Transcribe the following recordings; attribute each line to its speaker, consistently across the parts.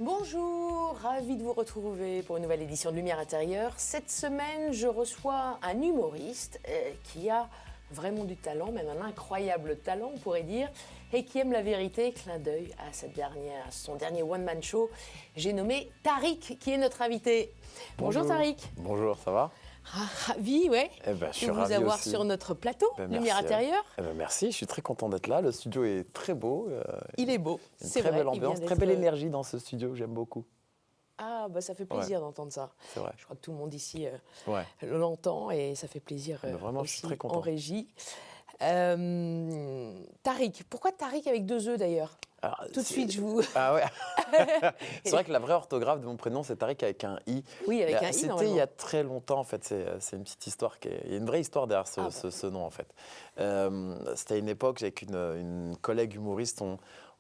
Speaker 1: Bonjour, ravi de vous retrouver pour une nouvelle édition de Lumière Intérieure. Cette semaine, je reçois un humoriste qui a vraiment du talent, même un incroyable talent, on pourrait dire, et qui aime la vérité. Clin d'œil à son dernier one-man show. J'ai nommé Tariq, qui est notre invité. Bonjour Tariq.
Speaker 2: Bonjour, ça va?
Speaker 1: Ravi, ouais,
Speaker 2: je suis
Speaker 1: de vous
Speaker 2: ravi
Speaker 1: avoir
Speaker 2: aussi
Speaker 1: sur notre plateau, Lumière
Speaker 2: merci,
Speaker 1: Intérieure.
Speaker 2: Merci, je suis très content d'être là. Le studio est très beau.
Speaker 1: Il est beau, c'est
Speaker 2: très
Speaker 1: vrai.
Speaker 2: Belle ambiance, très belle énergie dans ce studio, j'aime beaucoup.
Speaker 1: Ah, bah ça fait plaisir d'entendre ça.
Speaker 2: C'est vrai.
Speaker 1: Je crois que tout le monde ici l'entend et ça fait plaisir
Speaker 2: vraiment,
Speaker 1: aussi
Speaker 2: je suis très content.
Speaker 1: en régie. Tariq, pourquoi Tariq avec 2 E d'ailleurs?
Speaker 2: Alors,
Speaker 1: tout de suite, je vous...
Speaker 2: Ah ouais. C'est vrai que la vraie orthographe de mon prénom, c'est Tariq avec un I.
Speaker 1: Oui, avec un I,
Speaker 2: C'était il y a très longtemps, en fait. C'est une petite histoire. Il y a une vraie histoire derrière ce nom, en fait. C'était à une époque, avec une collègue humoriste, on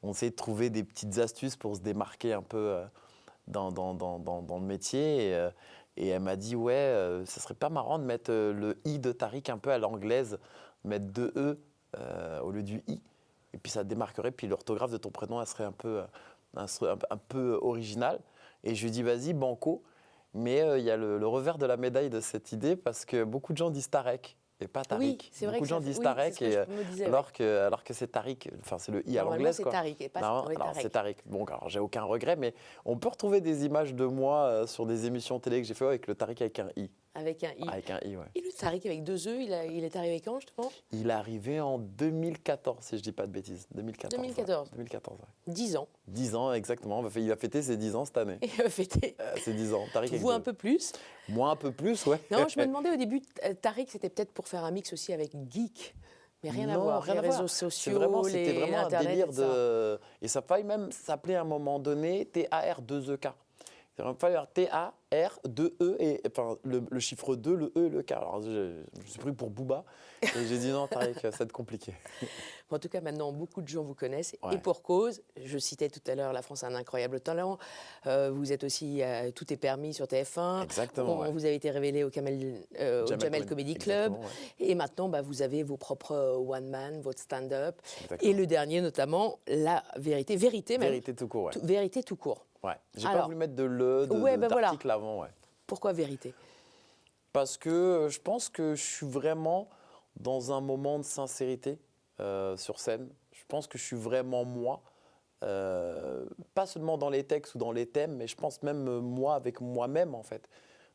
Speaker 2: essayait de trouver des petites astuces pour se démarquer un peu dans le métier. Et elle m'a dit, ça serait pas marrant de mettre le I de Tariq un peu à l'anglaise, mettre 2 E au lieu du I. Et puis ça te démarquerait, puis l'orthographe de ton prénom, elle serait un peu originale. Et je lui dis, vas-y, banco. Mais il y a le revers de la médaille de cette idée, parce que beaucoup de gens disent Tarek et pas Tariq.
Speaker 1: Oui, c'est vrai
Speaker 2: beaucoup de gens disent Tarek, alors que c'est Tariq, enfin c'est le I à l'anglaise.
Speaker 1: c'est Tariq et pas
Speaker 2: alors c'est Tariq. Bon, alors j'ai aucun regret, mais on peut retrouver des images de moi sur des émissions télé que j'ai fait avec le Tariq avec un I.
Speaker 1: Avec un I.
Speaker 2: Avec un I, ouais.
Speaker 1: Et le Tariq avec 2 E, il est arrivé quand, justement?
Speaker 2: Il est arrivé en 2014, si je ne dis pas de bêtises. 2014. Ouais. 2014, ouais.
Speaker 1: 10 ans.
Speaker 2: 10 ans, exactement. Il va fêter ses 10 ans cette année.
Speaker 1: Il va fêter.
Speaker 2: Ses 10 ans. Tariq avec
Speaker 1: vous un peu plus.
Speaker 2: Moi un peu plus, ouais.
Speaker 1: Non, je me demandais au début, Tariq, c'était peut-être pour faire un mix aussi avec geek. Mais rien à voir.
Speaker 2: Rien
Speaker 1: les
Speaker 2: à
Speaker 1: réseaux
Speaker 2: voir.
Speaker 1: sociaux,
Speaker 2: C'était vraiment
Speaker 1: Internet,
Speaker 2: un délire de... Et ça faille même s'appeler à un moment donné TAR2EK. Il va falloir TAR2E et enfin, le chiffre 2, le E et le K. Alors je me suis pris pour Booba et j'ai dit non, Tariq, ça va être compliqué.
Speaker 1: En tout cas, maintenant, beaucoup de gens vous connaissent et pour cause. Je citais tout à l'heure La France a un incroyable talent. Vous êtes aussi Tout est permis sur TF1.
Speaker 2: Exactement.
Speaker 1: Vous avez été révélé au Jamel Comedy Club. Et maintenant, vous avez vos propres one-man, votre stand-up. Et le dernier, notamment, La Vérité. Vérité même.
Speaker 2: Vérité tout court, ouais.
Speaker 1: Vérité tout court.
Speaker 2: Ouais. J'ai pas voulu mettre d'article avant, ouais.
Speaker 1: Pourquoi vérité?
Speaker 2: Parce que je pense que je suis vraiment dans un moment de sincérité sur scène. Je pense que je suis vraiment moi. Pas seulement dans les textes ou dans les thèmes, mais je pense même moi avec moi-même, en fait.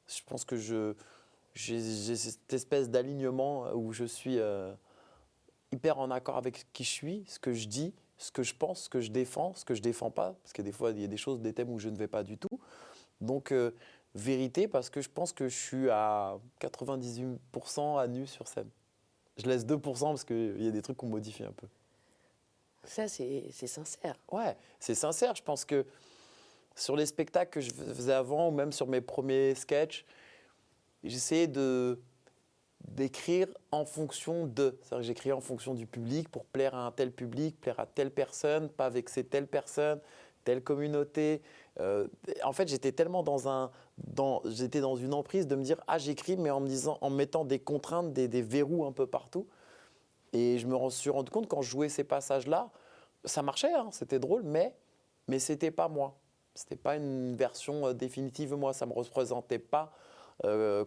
Speaker 2: Je pense que j'ai cette espèce d'alignement où je suis hyper en accord avec qui je suis, ce que je dis, ce que je pense, ce que je défends pas, parce que des fois, il y a des choses, des thèmes où je ne vais pas du tout. Donc, vérité, parce que je pense que je suis à 98% à nu sur scène. Je laisse 2% parce qu'il y a des trucs qu'on modifie un peu.
Speaker 1: Ça, c'est sincère.
Speaker 2: Ouais, c'est sincère. Je pense que sur les spectacles que je faisais avant, ou même sur mes premiers sketchs, j'essayais d'écrire en fonction de. C'est-à-dire que j'écrivais en fonction du public pour plaire à un tel public, plaire à telle personne, pas vexer telle personne, telle communauté. En fait, j'étais tellement j'étais dans une emprise de me dire j'écris, mais en me mettant des contraintes, des verrous un peu partout. Et je me suis rendu compte quand je jouais ces passages-là, ça marchait, hein, c'était drôle, mais c'était pas moi. C'était pas une version définitive de moi, ça me représentait pas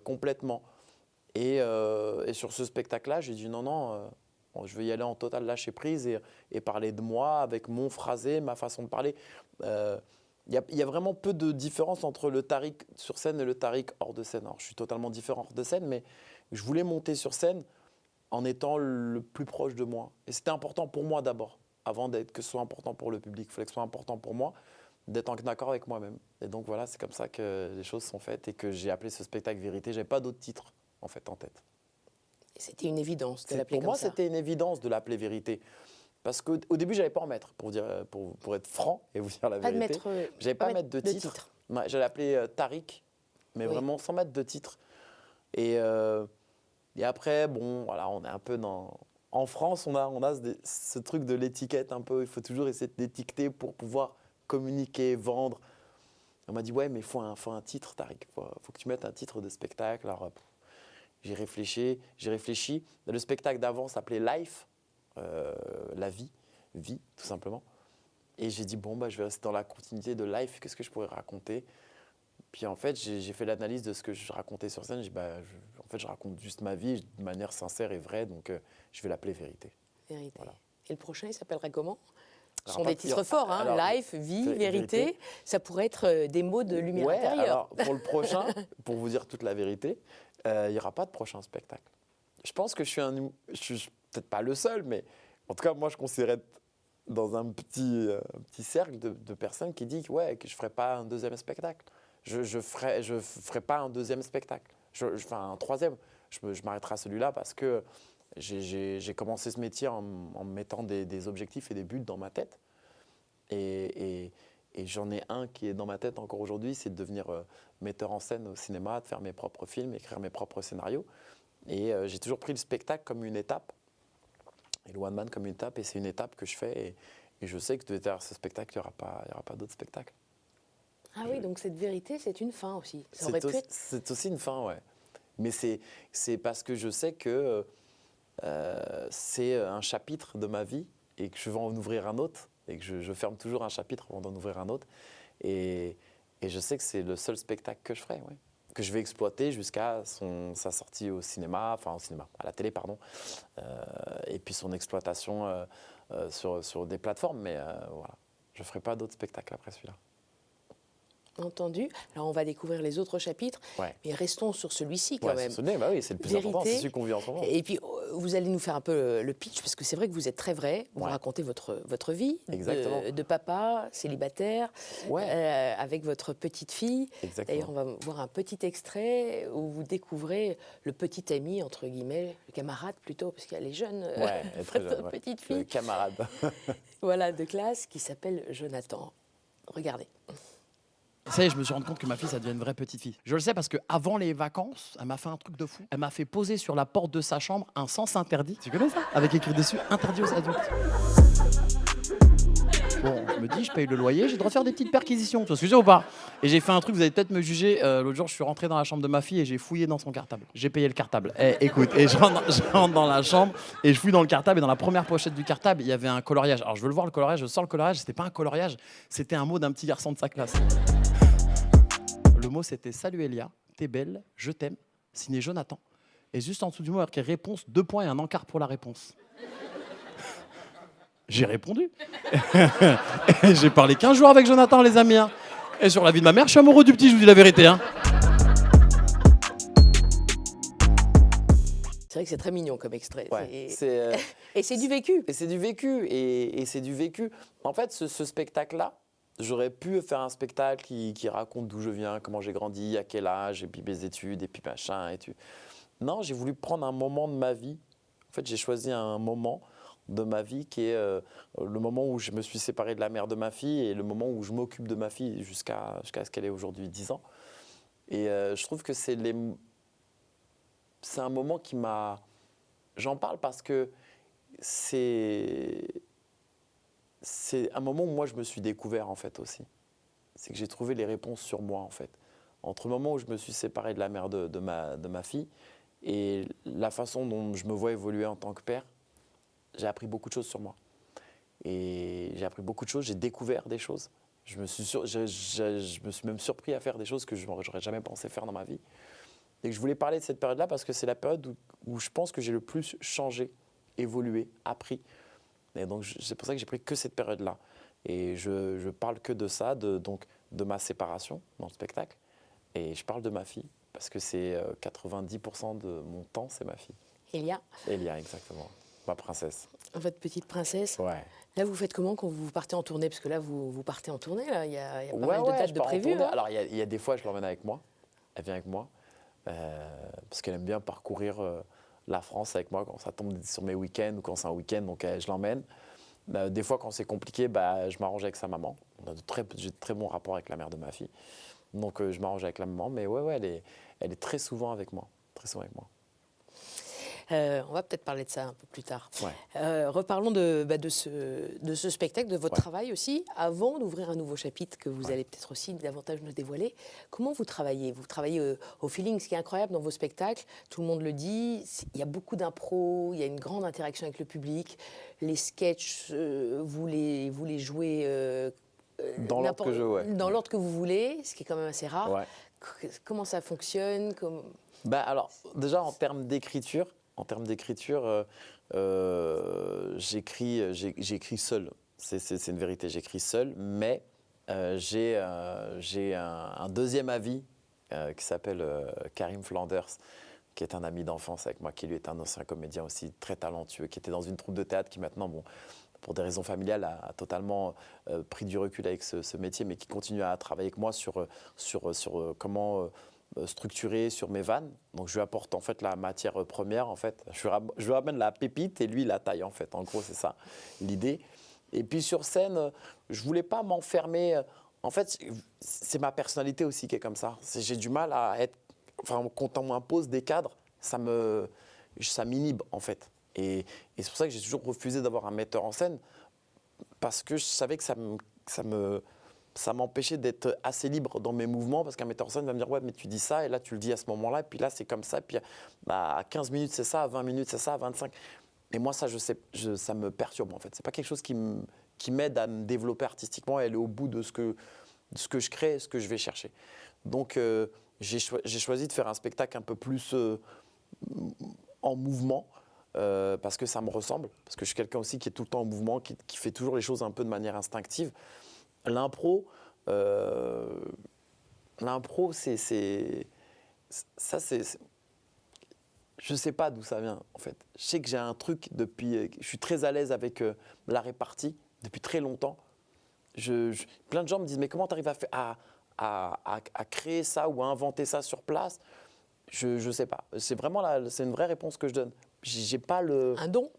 Speaker 2: complètement. Et sur ce spectacle-là, j'ai dit non, je vais y aller en totale lâcher prise et parler de moi avec mon phrasé, ma façon de parler. Il y a vraiment peu de différence entre le Tariq sur scène et le Tariq hors de scène. Alors, je suis totalement différent hors de scène, mais je voulais monter sur scène en étant le plus proche de moi. Et c'était important pour moi d'abord, avant que ce soit important pour le public. Il fallait que ce soit important pour moi d'être en accord avec moi-même. Et donc voilà, c'est comme ça que les choses sont faites et que j'ai appelé ce spectacle Vérité. Je n'avais pas d'autre titre en tête.
Speaker 1: C'était une évidence de l'appeler comme ça.
Speaker 2: Pour moi, c'était une évidence de l'appeler Vérité. Parce qu'au début, je n'allais pas en mettre, pour être franc et vous dire la vérité. Je n'allais pas mettre de titre. Ouais, j'allais l'appeler Tariq, mais vraiment sans mettre de titre. Et après, bon, voilà, on est un peu dans... En France, on a ce truc de l'étiquette un peu. Il faut toujours essayer d'étiqueter pour pouvoir communiquer, vendre. On m'a dit, ouais, mais il faut un titre, Tariq. Faut que tu mettes un titre de spectacle. Alors, j'ai réfléchi. Le spectacle d'avant s'appelait Life, la vie, tout simplement. Et j'ai dit, bon, bah, je vais rester dans la continuité de life, qu'est-ce que je pourrais raconter? Puis en fait, j'ai fait l'analyse de ce que je racontais sur scène. J'ai dit, bah, en fait, je raconte juste ma vie de manière sincère et vraie, donc je vais l'appeler Vérité.
Speaker 1: Vérité.
Speaker 2: Voilà.
Speaker 1: Et le prochain, il s'appellerait comment? Ce
Speaker 2: Alors,
Speaker 1: sont des titres forts, hein. Life, vie, vérité. Ça pourrait être des mots de lumière intérieure.
Speaker 2: Alors, pour le prochain, pour vous dire toute la vérité, il n'y aura pas de prochain spectacle. Je pense que je suis peut-être pas le seul, mais en tout cas, moi, je considère être dans un petit cercle de personnes qui disent que je ne ferai pas un deuxième spectacle. Je ferai pas un deuxième spectacle. Enfin, un troisième. Je m'arrêterai à celui-là parce que j'ai commencé ce métier en me mettant des objectifs et des buts dans ma tête. Et j'en ai un qui est dans ma tête encore aujourd'hui, c'est de devenir metteur en scène au cinéma, de faire mes propres films, écrire mes propres scénarios. Et j'ai toujours pris le spectacle comme une étape, et le one man comme une étape, et c'est une étape que je fais. Et je sais que derrière ce spectacle, il n'y aura pas d'autres spectacles.
Speaker 1: Ah oui, donc cette vérité, c'est une fin aussi.
Speaker 2: C'est aussi une fin, ouais. Mais c'est parce que je sais que c'est un chapitre de ma vie et que je vais en ouvrir un autre et que je ferme toujours un chapitre avant d'en ouvrir un autre. Et je sais que c'est le seul spectacle que je ferai, ouais, que je vais exploiter jusqu'à sa sortie à la télé, pardon, et puis son exploitation sur des plateformes. Mais voilà, je ne ferai pas d'autres spectacles après celui-là.
Speaker 1: Entendu. Alors, on va découvrir les autres chapitres, mais restons sur celui-ci quand même.
Speaker 2: Bah oui, c'est le plus important, c'est celui qu'on vit en ce moment. Et
Speaker 1: puis, vous allez nous faire un peu le pitch, parce que c'est vrai que vous êtes très vrai. Vous racontez votre vie de papa, célibataire, avec votre petite fille. D'ailleurs, on va voir un petit extrait où vous découvrez le petit ami, entre guillemets, le camarade plutôt, parce qu'elle est jeune, votre petite fille.
Speaker 2: Le camarade.
Speaker 1: Voilà, de classe, qui s'appelle Jonathan. Regardez.
Speaker 3: Ça y est, je me suis rendu compte que ma fille, ça devient une vraie petite fille. Je le sais parce qu'avant les vacances, elle m'a fait un truc de fou. Elle m'a fait poser sur la porte de sa chambre un sens interdit. Tu connais ça? Avec écrit dessus, interdit aux adultes. Bon, je me dis, je paye le loyer, j'ai le droit de faire des petites perquisitions. Tu vois ce que je veux dire ou pas? Et j'ai fait un truc, vous allez peut-être me juger. L'autre jour, je suis rentré dans la chambre de ma fille et j'ai fouillé dans son cartable. J'ai payé le cartable. Écoute, et je rentre dans la chambre et je fouille dans le cartable. Et dans la première pochette du cartable, il y avait un coloriage. Alors, je veux le voir, le coloriage. Je sors le coloriage. C'était pas un coloriage, c'était un mot d'un petit garçon de sa classe. Le mot, c'était « Salut Elia, t'es belle, je t'aime », signé Jonathan. Et juste en dessous du mot, il y a marqué « Réponse, 2 points et un encart pour la réponse ». J'ai répondu. Et j'ai parlé 15 jours avec Jonathan, les amis. Hein. Et sur la vie de ma mère, je suis amoureux du petit, je vous dis la vérité. Hein.
Speaker 1: C'est vrai que c'est très mignon comme extrait.
Speaker 2: Ouais,
Speaker 1: et c'est du vécu.
Speaker 2: Et c'est du vécu. Et c'est du vécu. En fait, ce spectacle-là, j'aurais pu faire un spectacle qui raconte d'où je viens, comment j'ai grandi, à quel âge, et puis mes études, et puis machin. Non, j'ai voulu prendre un moment de ma vie. En fait, j'ai choisi un moment de ma vie qui est le moment où je me suis séparé de la mère de ma fille et le moment où je m'occupe de ma fille jusqu'à ce qu'elle ait aujourd'hui 10 ans. Et je trouve que c'est un moment qui m'a... J'en parle parce que c'est un moment où moi je me suis découvert en fait aussi. C'est que j'ai trouvé les réponses sur moi en fait. Entre le moment où je me suis séparé de la mère de ma fille et la façon dont je me vois évoluer en tant que père, j'ai appris beaucoup de choses sur moi. Et j'ai appris beaucoup de choses, j'ai découvert des choses. Je me suis même surpris à faire des choses que je n'aurais jamais pensé faire dans ma vie. Et que je voulais parler de cette période-là parce que c'est la période où je pense que j'ai le plus changé, évolué, appris. Et donc, c'est pour ça que j'ai pris que cette période-là. Et je parle que de ça, donc de ma séparation dans le spectacle. Et je parle de ma fille, parce que c'est 90% de mon temps, c'est ma fille.
Speaker 1: Elia.
Speaker 2: Elia, exactement. Ma princesse.
Speaker 1: Votre petite princesse.
Speaker 2: Ouais.
Speaker 1: Là, vous faites comment quand vous partez en tournée? Parce que là, vous partez en tournée, là. Il y a pas mal de dates de prévues. Hein.
Speaker 2: Alors, il y a des fois, je l'emmène avec moi. Elle vient avec moi. Parce qu'elle aime bien parcourir la France avec moi quand ça tombe sur mes week-ends ou quand c'est un week-end, donc je l'emmène. Des fois, quand c'est compliqué, je m'arrange avec sa maman. J'ai de très bons rapports avec la mère de ma fille. Donc, je m'arrange avec la maman. Mais ouais, elle est très souvent avec moi. Très souvent avec moi.
Speaker 1: On va peut-être parler de ça un peu plus tard.
Speaker 2: Ouais.
Speaker 1: Reparlons de ce spectacle, de votre travail aussi. Avant d'ouvrir un nouveau chapitre que vous allez peut-être aussi davantage nous dévoiler, comment vous travaillez ? Vous travaillez au feeling. Ce qui est incroyable dans vos spectacles, tout le monde le dit, il y a beaucoup d'impro, il y a une grande interaction avec le public. Les sketchs, vous les jouez
Speaker 2: Dans l'ordre que je veux.
Speaker 1: dans l'ordre que vous voulez, ce qui est quand même assez rare.
Speaker 2: Ouais.
Speaker 1: Comment ça fonctionne
Speaker 2: Alors, déjà, en termes d'écriture, j'écris seul. C'est une vérité, j'écris seul, mais j'ai un deuxième avis qui s'appelle Karim Flanders, qui est un ami d'enfance avec moi, qui lui est un ancien comédien aussi très talentueux, qui était dans une troupe de théâtre, qui maintenant, pour des raisons familiales, a totalement pris du recul avec ce métier, mais qui continue à travailler avec moi sur comment structurer sur mes vannes. Donc je lui apporte en fait la matière première, en fait. Je lui ramène la pépite et lui la taille, en fait. En gros, c'est ça l'idée. Et puis sur scène, je voulais pas m'enfermer. En fait, c'est ma personnalité aussi qui est comme ça. J'ai du mal à être. Enfin, quand on m'impose des cadres, ça m'inhibe, en fait. Et c'est pour ça que j'ai toujours refusé d'avoir un metteur en scène, parce que je savais que ça m'empêchait d'être assez libre dans mes mouvements, parce qu'un metteur en scène va me dire « ouais, mais tu dis ça, et là, tu le dis à ce moment-là, et puis là, c'est comme ça, et puis à 15 minutes, c'est ça, à 20 minutes, c'est ça, à 25 ». Et moi, ça, ça me perturbe, en fait. C'est pas quelque chose qui m'aide à me développer artistiquement et aller au bout de ce que je crée et ce que je vais chercher. Donc, j'ai choisi de faire un spectacle un peu plus en mouvement, parce que ça me ressemble, parce que je suis quelqu'un aussi qui est tout le temps en mouvement, qui fait toujours les choses un peu de manière instinctive. L'impro, c'est je ne sais pas d'où ça vient, en fait. Je sais que j'ai un truc depuis. Je suis très à l'aise avec la répartie depuis très longtemps. Plein de gens me disent mais comment tu arrives à créer ça ou à inventer ça sur place ? Je ne sais pas. C'est une vraie réponse que je donne. J'ai pas le.
Speaker 1: Un don ?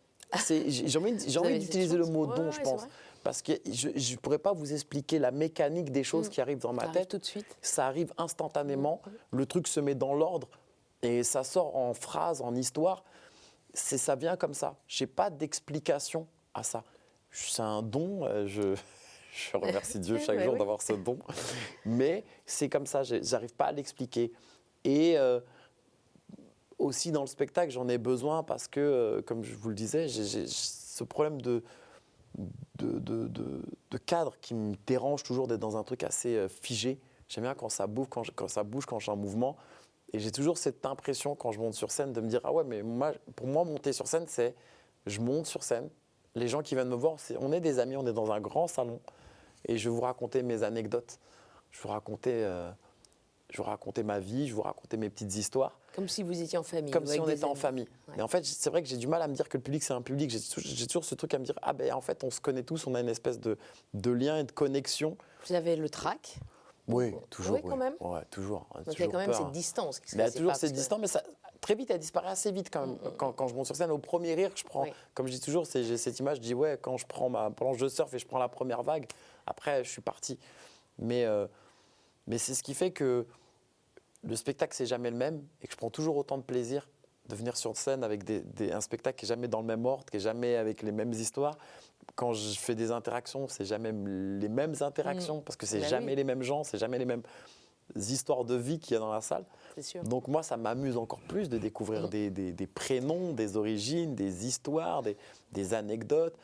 Speaker 2: J'ai envie d'utiliser le mot don, je pense. Parce que je ne pourrais pas vous expliquer la mécanique des choses qui arrivent dans ma tête.
Speaker 1: Tout de suite.
Speaker 2: Ça arrive instantanément. Le truc se met dans l'ordre et ça sort en phrases, en histoire. Ça vient comme ça. Je n'ai pas d'explication à ça. C'est un don. Je remercie Dieu chaque jour d'avoir ce don. Mais c'est comme ça. Je n'arrive pas à l'expliquer. Et aussi dans le spectacle, j'en ai besoin parce que, comme je vous le disais, j'ai ce problème de cadre qui me dérange toujours d'être dans un truc assez figé. J'aime bien quand ça bouge, quand je suis en mouvement. Et j'ai toujours cette impression quand je monte sur scène de me dire « Ah ouais, mais pour moi, monter sur scène, c'est je monte sur scène. Les gens qui viennent me voir, on est des amis, on est dans un grand salon. Et je vais vous raconter mes anecdotes. Je vais vous raconter ma vie, je vais vous raconter mes petites histoires. »
Speaker 1: Comme si vous étiez en famille.
Speaker 2: Comme si on était en
Speaker 1: amis.
Speaker 2: famille. Ouais. Et en fait, c'est vrai que j'ai du mal à me dire que le public, c'est un public. J'ai toujours ce truc à me dire, ah ben en fait, on se connaît tous, on a une espèce de lien et de connexion.
Speaker 1: Vous avez le trac ?
Speaker 2: Oui, toujours.
Speaker 1: Oui, quand même.
Speaker 2: Ouais, toujours.
Speaker 1: Donc il y a quand même cette distance.
Speaker 2: Il y a toujours cette distance, mais très vite, elle disparaît assez vite quand même. Quand je monte sur scène, au premier rire, je prends, comme je dis toujours, j'ai cette image, je dis, ouais, quand je prends ma planche de surf et je prends la première vague, après, je suis parti. Mais c'est ce qui fait que le spectacle, c'est jamais le même et que je prends toujours autant de plaisir de venir sur scène avec un spectacle qui n'est jamais dans le même ordre, qui n'est jamais avec les mêmes histoires. Quand je fais des interactions, c'est jamais les mêmes interactions parce que c'est jamais les mêmes gens, c'est jamais les mêmes histoires de vie qu'il y a dans la salle.
Speaker 1: C'est sûr.
Speaker 2: Donc moi, ça m'amuse encore plus de découvrir des prénoms, des origines, des histoires, des anecdotes.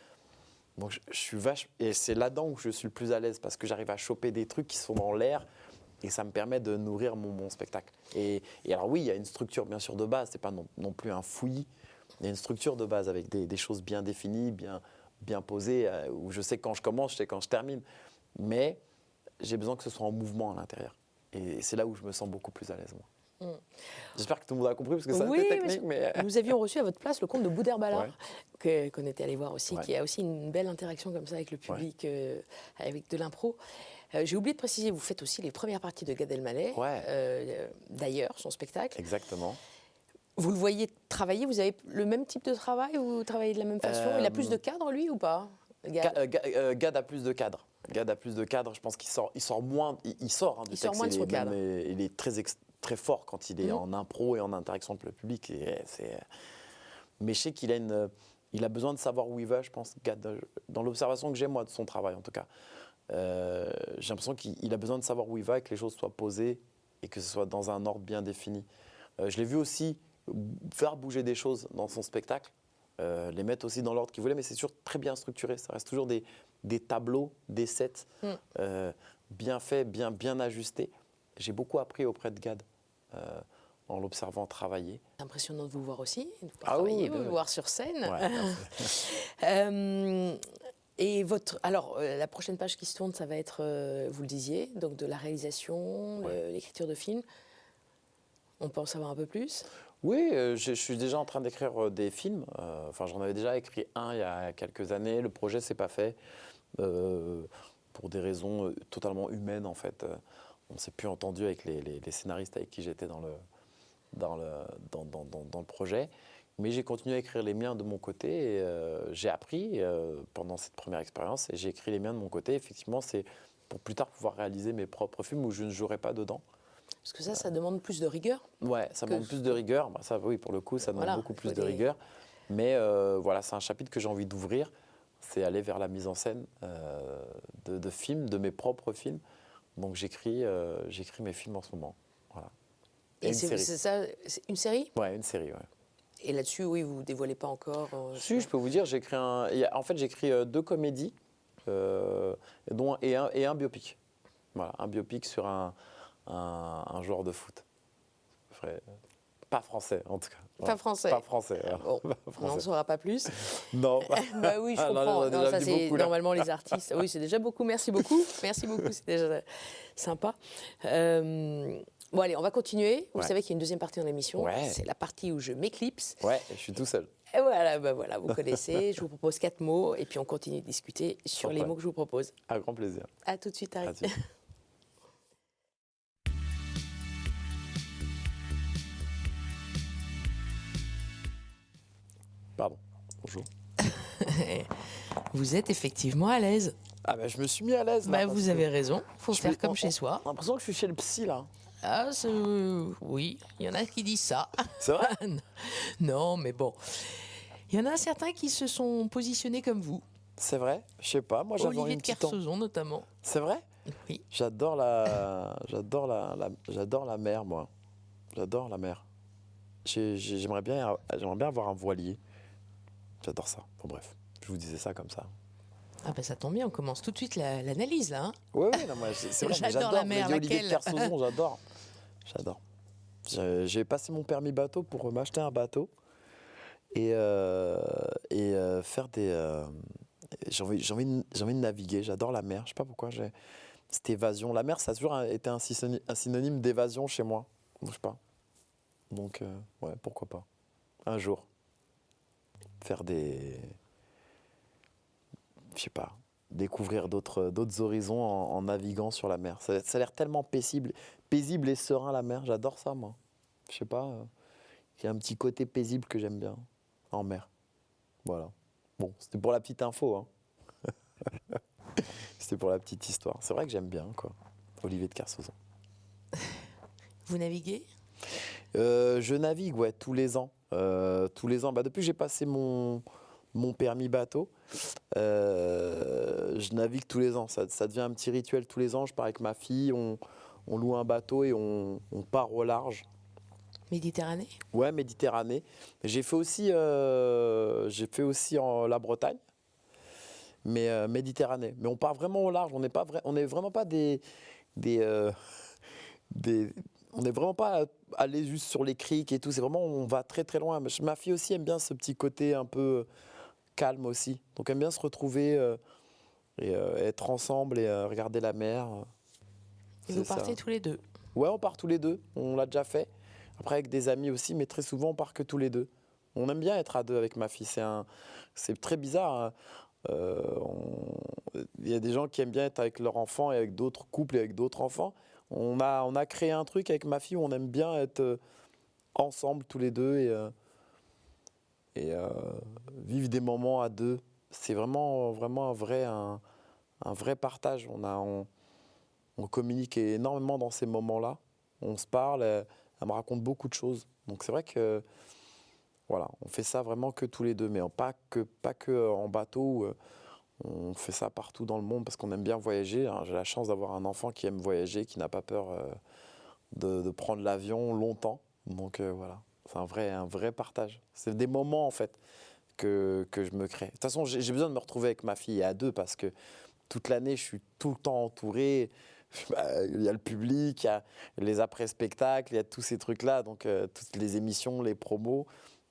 Speaker 2: Donc je suis et c'est là-dedans où je suis le plus à l'aise parce que j'arrive à choper des trucs qui sont dans l'air. Et ça me permet de nourrir mon spectacle. Et alors oui, il y a une structure bien sûr de base, c'est pas non plus un fouillis. Il y a une structure de base avec des choses bien définies, bien posées, où je sais quand je commence, je sais quand je termine. Mais j'ai besoin que ce soit en mouvement à l'intérieur. Et c'est là où je me sens beaucoup plus à l'aise, moi. J'espère que tout le monde a compris, parce que ça c'est technique. Mais
Speaker 1: nous avions reçu à votre place le comte de Boudère-Ballard, qu'on était allé voir aussi, qui a aussi une belle interaction comme ça avec le public, avec de l'impro. J'ai oublié de préciser, vous faites aussi les premières parties de Gad Elmaleh, d'ailleurs, son spectacle.
Speaker 2: Exactement.
Speaker 1: Vous le voyez travailler, vous avez le même type de travail, vous travaillez de la même façon? Il a plus de cadres, lui, ou pas?
Speaker 2: Gad a plus de cadres. Gad a plus de cadres, je pense qu'il sort moins, il sort du texte.
Speaker 1: Il sort moins de son cadre.
Speaker 2: Il est très fort quand il est en impro et en interaction avec le public. Et Mais je sais il a besoin de savoir où il va, je pense, Gad, dans l'observation que j'ai, moi, de son travail, en tout cas. J'ai l'impression qu'il a besoin de savoir où il va et que les choses soient posées et que ce soit dans un ordre bien défini. Je l'ai vu aussi faire bouger des choses dans son spectacle, les mettre aussi dans l'ordre qu'il voulait, mais c'est toujours très bien structuré. Ça reste toujours des tableaux, des sets bien faits, bien ajustés. J'ai beaucoup appris auprès de Gad en l'observant travailler.
Speaker 1: C'est impressionnant de vous voir aussi, de pouvoir
Speaker 2: Ah oui,
Speaker 1: travailler,
Speaker 2: oui,
Speaker 1: vous
Speaker 2: oui.
Speaker 1: voir sur scène.
Speaker 2: Ouais, merci.
Speaker 1: Et la prochaine page qui se tourne, ça va être, vous le disiez, donc de la réalisation, l'écriture de films. On peut en savoir un peu plus?
Speaker 2: Oui, je suis déjà en train d'écrire des films. Enfin, j'en avais déjà écrit un il y a quelques années. Le projet s'est pas fait pour des raisons totalement humaines, en fait. On ne s'est plus entendu avec les scénaristes avec qui j'étais dans le projet. Mais j'ai continué à écrire les miens de mon côté. Et, j'ai appris pendant cette première expérience et j'ai écrit les miens de mon côté. Effectivement, c'est pour plus tard pouvoir réaliser mes propres films où je ne jouerai pas dedans.
Speaker 1: Parce que ça demande plus de rigueur.
Speaker 2: Ouais, ça demande plus de rigueur. Bah, ça, oui, pour le coup, ça demande
Speaker 1: Voilà,
Speaker 2: beaucoup plus
Speaker 1: faut
Speaker 2: de rigueur. Mais voilà, c'est un chapitre que j'ai envie d'ouvrir. C'est aller vers la mise en scène de films, de mes propres films. Donc j'écris mes films en ce moment. Voilà.
Speaker 1: Et
Speaker 2: une
Speaker 1: c'est
Speaker 2: série.
Speaker 1: ça, c'est une série?
Speaker 2: Ouais, une série, ouais.
Speaker 1: Et là-dessus, oui, vous ne dévoilez pas encore
Speaker 2: Si, je peux vous dire, en fait, j'écris 2 comédies, dont et un biopic. Voilà, un biopic sur un joueur de foot. Pas français, en tout cas. Voilà.
Speaker 1: Pas français.
Speaker 2: Pas français.
Speaker 1: Bon,
Speaker 2: Pas
Speaker 1: on n'en
Speaker 2: français.
Speaker 1: saura pas plus.
Speaker 2: Non.
Speaker 1: Bah oui, je
Speaker 2: Ah, non,
Speaker 1: comprends.
Speaker 2: j'en ai
Speaker 1: Non,
Speaker 2: déjà
Speaker 1: ça,
Speaker 2: dit
Speaker 1: c'est
Speaker 2: beaucoup, là.
Speaker 1: normalement les artistes. Oui, c'est déjà beaucoup. Merci beaucoup. Merci beaucoup. C'est déjà sympa. Bon, allez, on va continuer. Vous
Speaker 2: Ouais.
Speaker 1: savez qu'il y a une deuxième partie dans l'émission.
Speaker 2: Ouais.
Speaker 1: C'est la partie où je m'éclipse.
Speaker 2: Ouais, je suis tout seul.
Speaker 1: Et voilà, bah voilà, vous connaissez. Je vous propose 4 mots et puis on continue de discuter sur les
Speaker 2: Sympa.
Speaker 1: mots que je vous propose.
Speaker 2: À grand plaisir.
Speaker 1: À tout de suite, Harry.
Speaker 2: À tout de suite. Pardon. Bonjour.
Speaker 1: Vous êtes effectivement à l'aise.
Speaker 2: Ah ben, je me suis mis à l'aise là.
Speaker 1: Bah,
Speaker 2: parce
Speaker 1: vous
Speaker 2: que
Speaker 1: avez raison. Faut
Speaker 2: je
Speaker 1: faire
Speaker 2: me-
Speaker 1: comme
Speaker 2: on-
Speaker 1: chez
Speaker 2: on-
Speaker 1: soi.
Speaker 2: J'ai l'impression que je suis chez le psy là.
Speaker 1: Ah, oui, il y en a qui disent ça.
Speaker 2: C'est vrai?
Speaker 1: Non, mais bon. Il y en a certains qui se sont positionnés comme vous.
Speaker 2: C'est vrai? Je sais pas. Moi, j'avais
Speaker 1: Olivier
Speaker 2: une
Speaker 1: de
Speaker 2: petite.
Speaker 1: Kersauzon, notamment.
Speaker 2: C'est vrai?
Speaker 1: Oui.
Speaker 2: J'adore j'adore la mer, moi. J'adore la mer. J'aimerais bien avoir un voilier. J'adore ça. Bon, bref, je vous disais ça comme ça.
Speaker 1: Ah ben ça tombe bien, on commence tout de suite l'analyse là. Hein.
Speaker 2: Oui, oui, non, moi, c'est vrai, mais
Speaker 1: J'adore la
Speaker 2: Vous
Speaker 1: mer,
Speaker 2: m'avez dit Olivier de
Speaker 1: laquelle
Speaker 2: Kersauzon, j'adore. J'adore. J'ai passé mon permis bateau pour m'acheter un bateau et faire des. J'ai envie de naviguer, j'adore la mer. Je sais pas pourquoi. Cette évasion. La mer, ça a toujours été un synonyme d'évasion chez moi. Je sais pas. Donc, ouais, pourquoi pas. Un jour. Faire des. Je sais pas. Découvrir d'autres horizons en naviguant sur la mer. Ça a l'air tellement paisible et serein, la mer. J'adore ça, moi. Je sais pas. Il y a un petit côté paisible que j'aime bien en mer. Voilà. Bon, c'était pour la petite info. Hein. C'était pour la petite histoire. C'est vrai que j'aime bien, quoi. Olivier de Kersauzon.
Speaker 1: Vous naviguez?
Speaker 2: Je navigue, ouais, tous les ans. Tous les ans. Bah, depuis que j'ai passé mon permis bateau, je navigue tous les ans. Ça devient un petit rituel tous les ans. Je pars avec ma fille, on loue un bateau et on part au large.
Speaker 1: Méditerranée?
Speaker 2: Ouais, Méditerranée. J'ai fait aussi en la Bretagne, mais Méditerranée. Mais on part vraiment au large. On n'est vraiment pas on n'est vraiment pas allé juste sur les criques et tout. C'est vraiment, on va très très loin. Ma fille aussi aime bien ce petit côté un peu calme aussi. Donc elle aime bien se retrouver et être ensemble et regarder la mer.
Speaker 1: Et vous
Speaker 2: C'est
Speaker 1: partez
Speaker 2: ça.
Speaker 1: tous les deux?
Speaker 2: Ouais, on part tous les deux. On l'a déjà fait. Après, avec des amis aussi, mais très souvent, on part que tous les deux. On aime bien être à deux avec ma fille. C'est très bizarre. Hein. Il y a des gens qui aiment bien être avec leur enfant et avec d'autres couples et avec d'autres enfants. On a créé un truc avec ma fille où on aime bien être ensemble tous les deux et vivre des moments à deux. C'est vraiment un vrai partage. On communique énormément dans ces moments-là. On se parle. Elle me raconte beaucoup de choses. Donc c'est vrai que Voilà, on fait ça vraiment que tous les deux, mais pas que en bateau. On fait ça partout dans le monde parce qu'on aime bien voyager. Hein. J'ai la chance d'avoir un enfant qui aime voyager, qui n'a pas peur de prendre l'avion longtemps. Donc voilà, c'est un vrai partage. C'est des moments en fait que je me crée. De toute façon, j'ai besoin de me retrouver avec ma fille à deux parce que toute l'année, je suis tout le temps entouré. Il y a le public, il y a les après-spectacles, il y a tous ces trucs-là, donc toutes les émissions, les promos.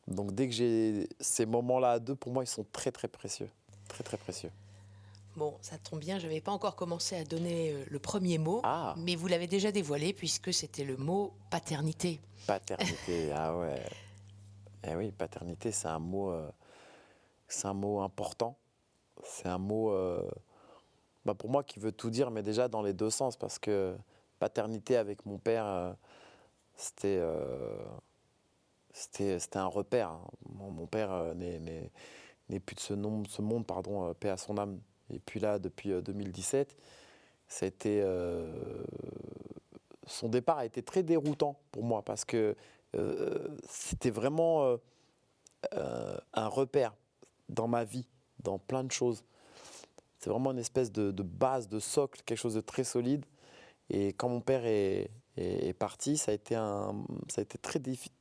Speaker 2: Donc dès que j'ai ces moments-là à deux, pour moi, ils sont très très précieux. Très très précieux.
Speaker 1: Bon, ça tombe bien, je n'avais pas encore commencé à donner le premier mot,
Speaker 2: Ah,
Speaker 1: mais vous l'avez déjà dévoilé puisque c'était le mot paternité.
Speaker 2: paternité, ah ouais. Eh oui, paternité, c'est un mot important. C'est un mot, pour moi, qui veut tout dire, mais déjà dans les deux sens, parce que paternité avec mon père, c'était un repère. Hein. Mon père n'est plus de ce monde, pardon, paix à son âme. Et puis là, depuis 2017, ça a été, son départ a été très déroutant pour moi, parce que c'était vraiment un repère dans ma vie, dans plein de choses. C'est vraiment une espèce de base, de socle, quelque chose de très solide. Et quand mon père est parti, ça a été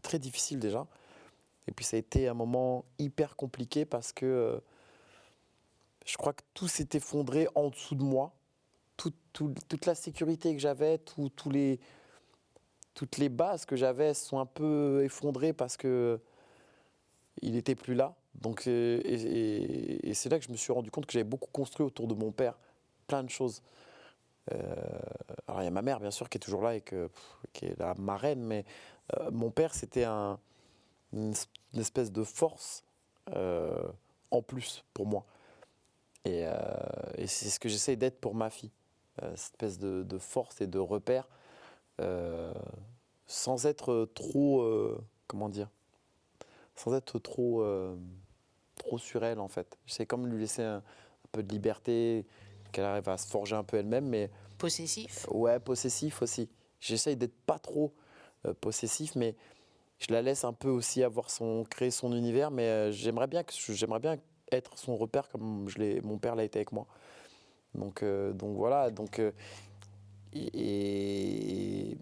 Speaker 2: très difficile déjà. Et puis ça a été un moment hyper compliqué parce que je crois que tout s'est effondré en dessous de moi. Toute la sécurité que j'avais, toutes les bases que j'avais sont un peu effondrées parce que il n'était plus là. Donc, et c'est là que je me suis rendu compte que j'avais beaucoup construit autour de mon père, plein de choses. Alors il y a ma mère bien sûr qui est toujours là et qui est la marraine, mais mon père c'était une espèce de force en plus pour moi. Et c'est ce que j'essaie d'être pour ma fille, cette espèce de force et de repère, sans être trop, comment dire, sans être trop sur elle en fait. J'essaie comme lui laisser un peu de liberté, qu'elle arrive à se forger un peu elle-même, mais
Speaker 1: Possessif.
Speaker 2: ouais, possessif aussi. J'essaye d'être pas trop possessif, mais je la laisse un peu aussi créer son univers, mais j'aimerais bien être son repère comme mon père l'a été avec moi. Donc voilà. Et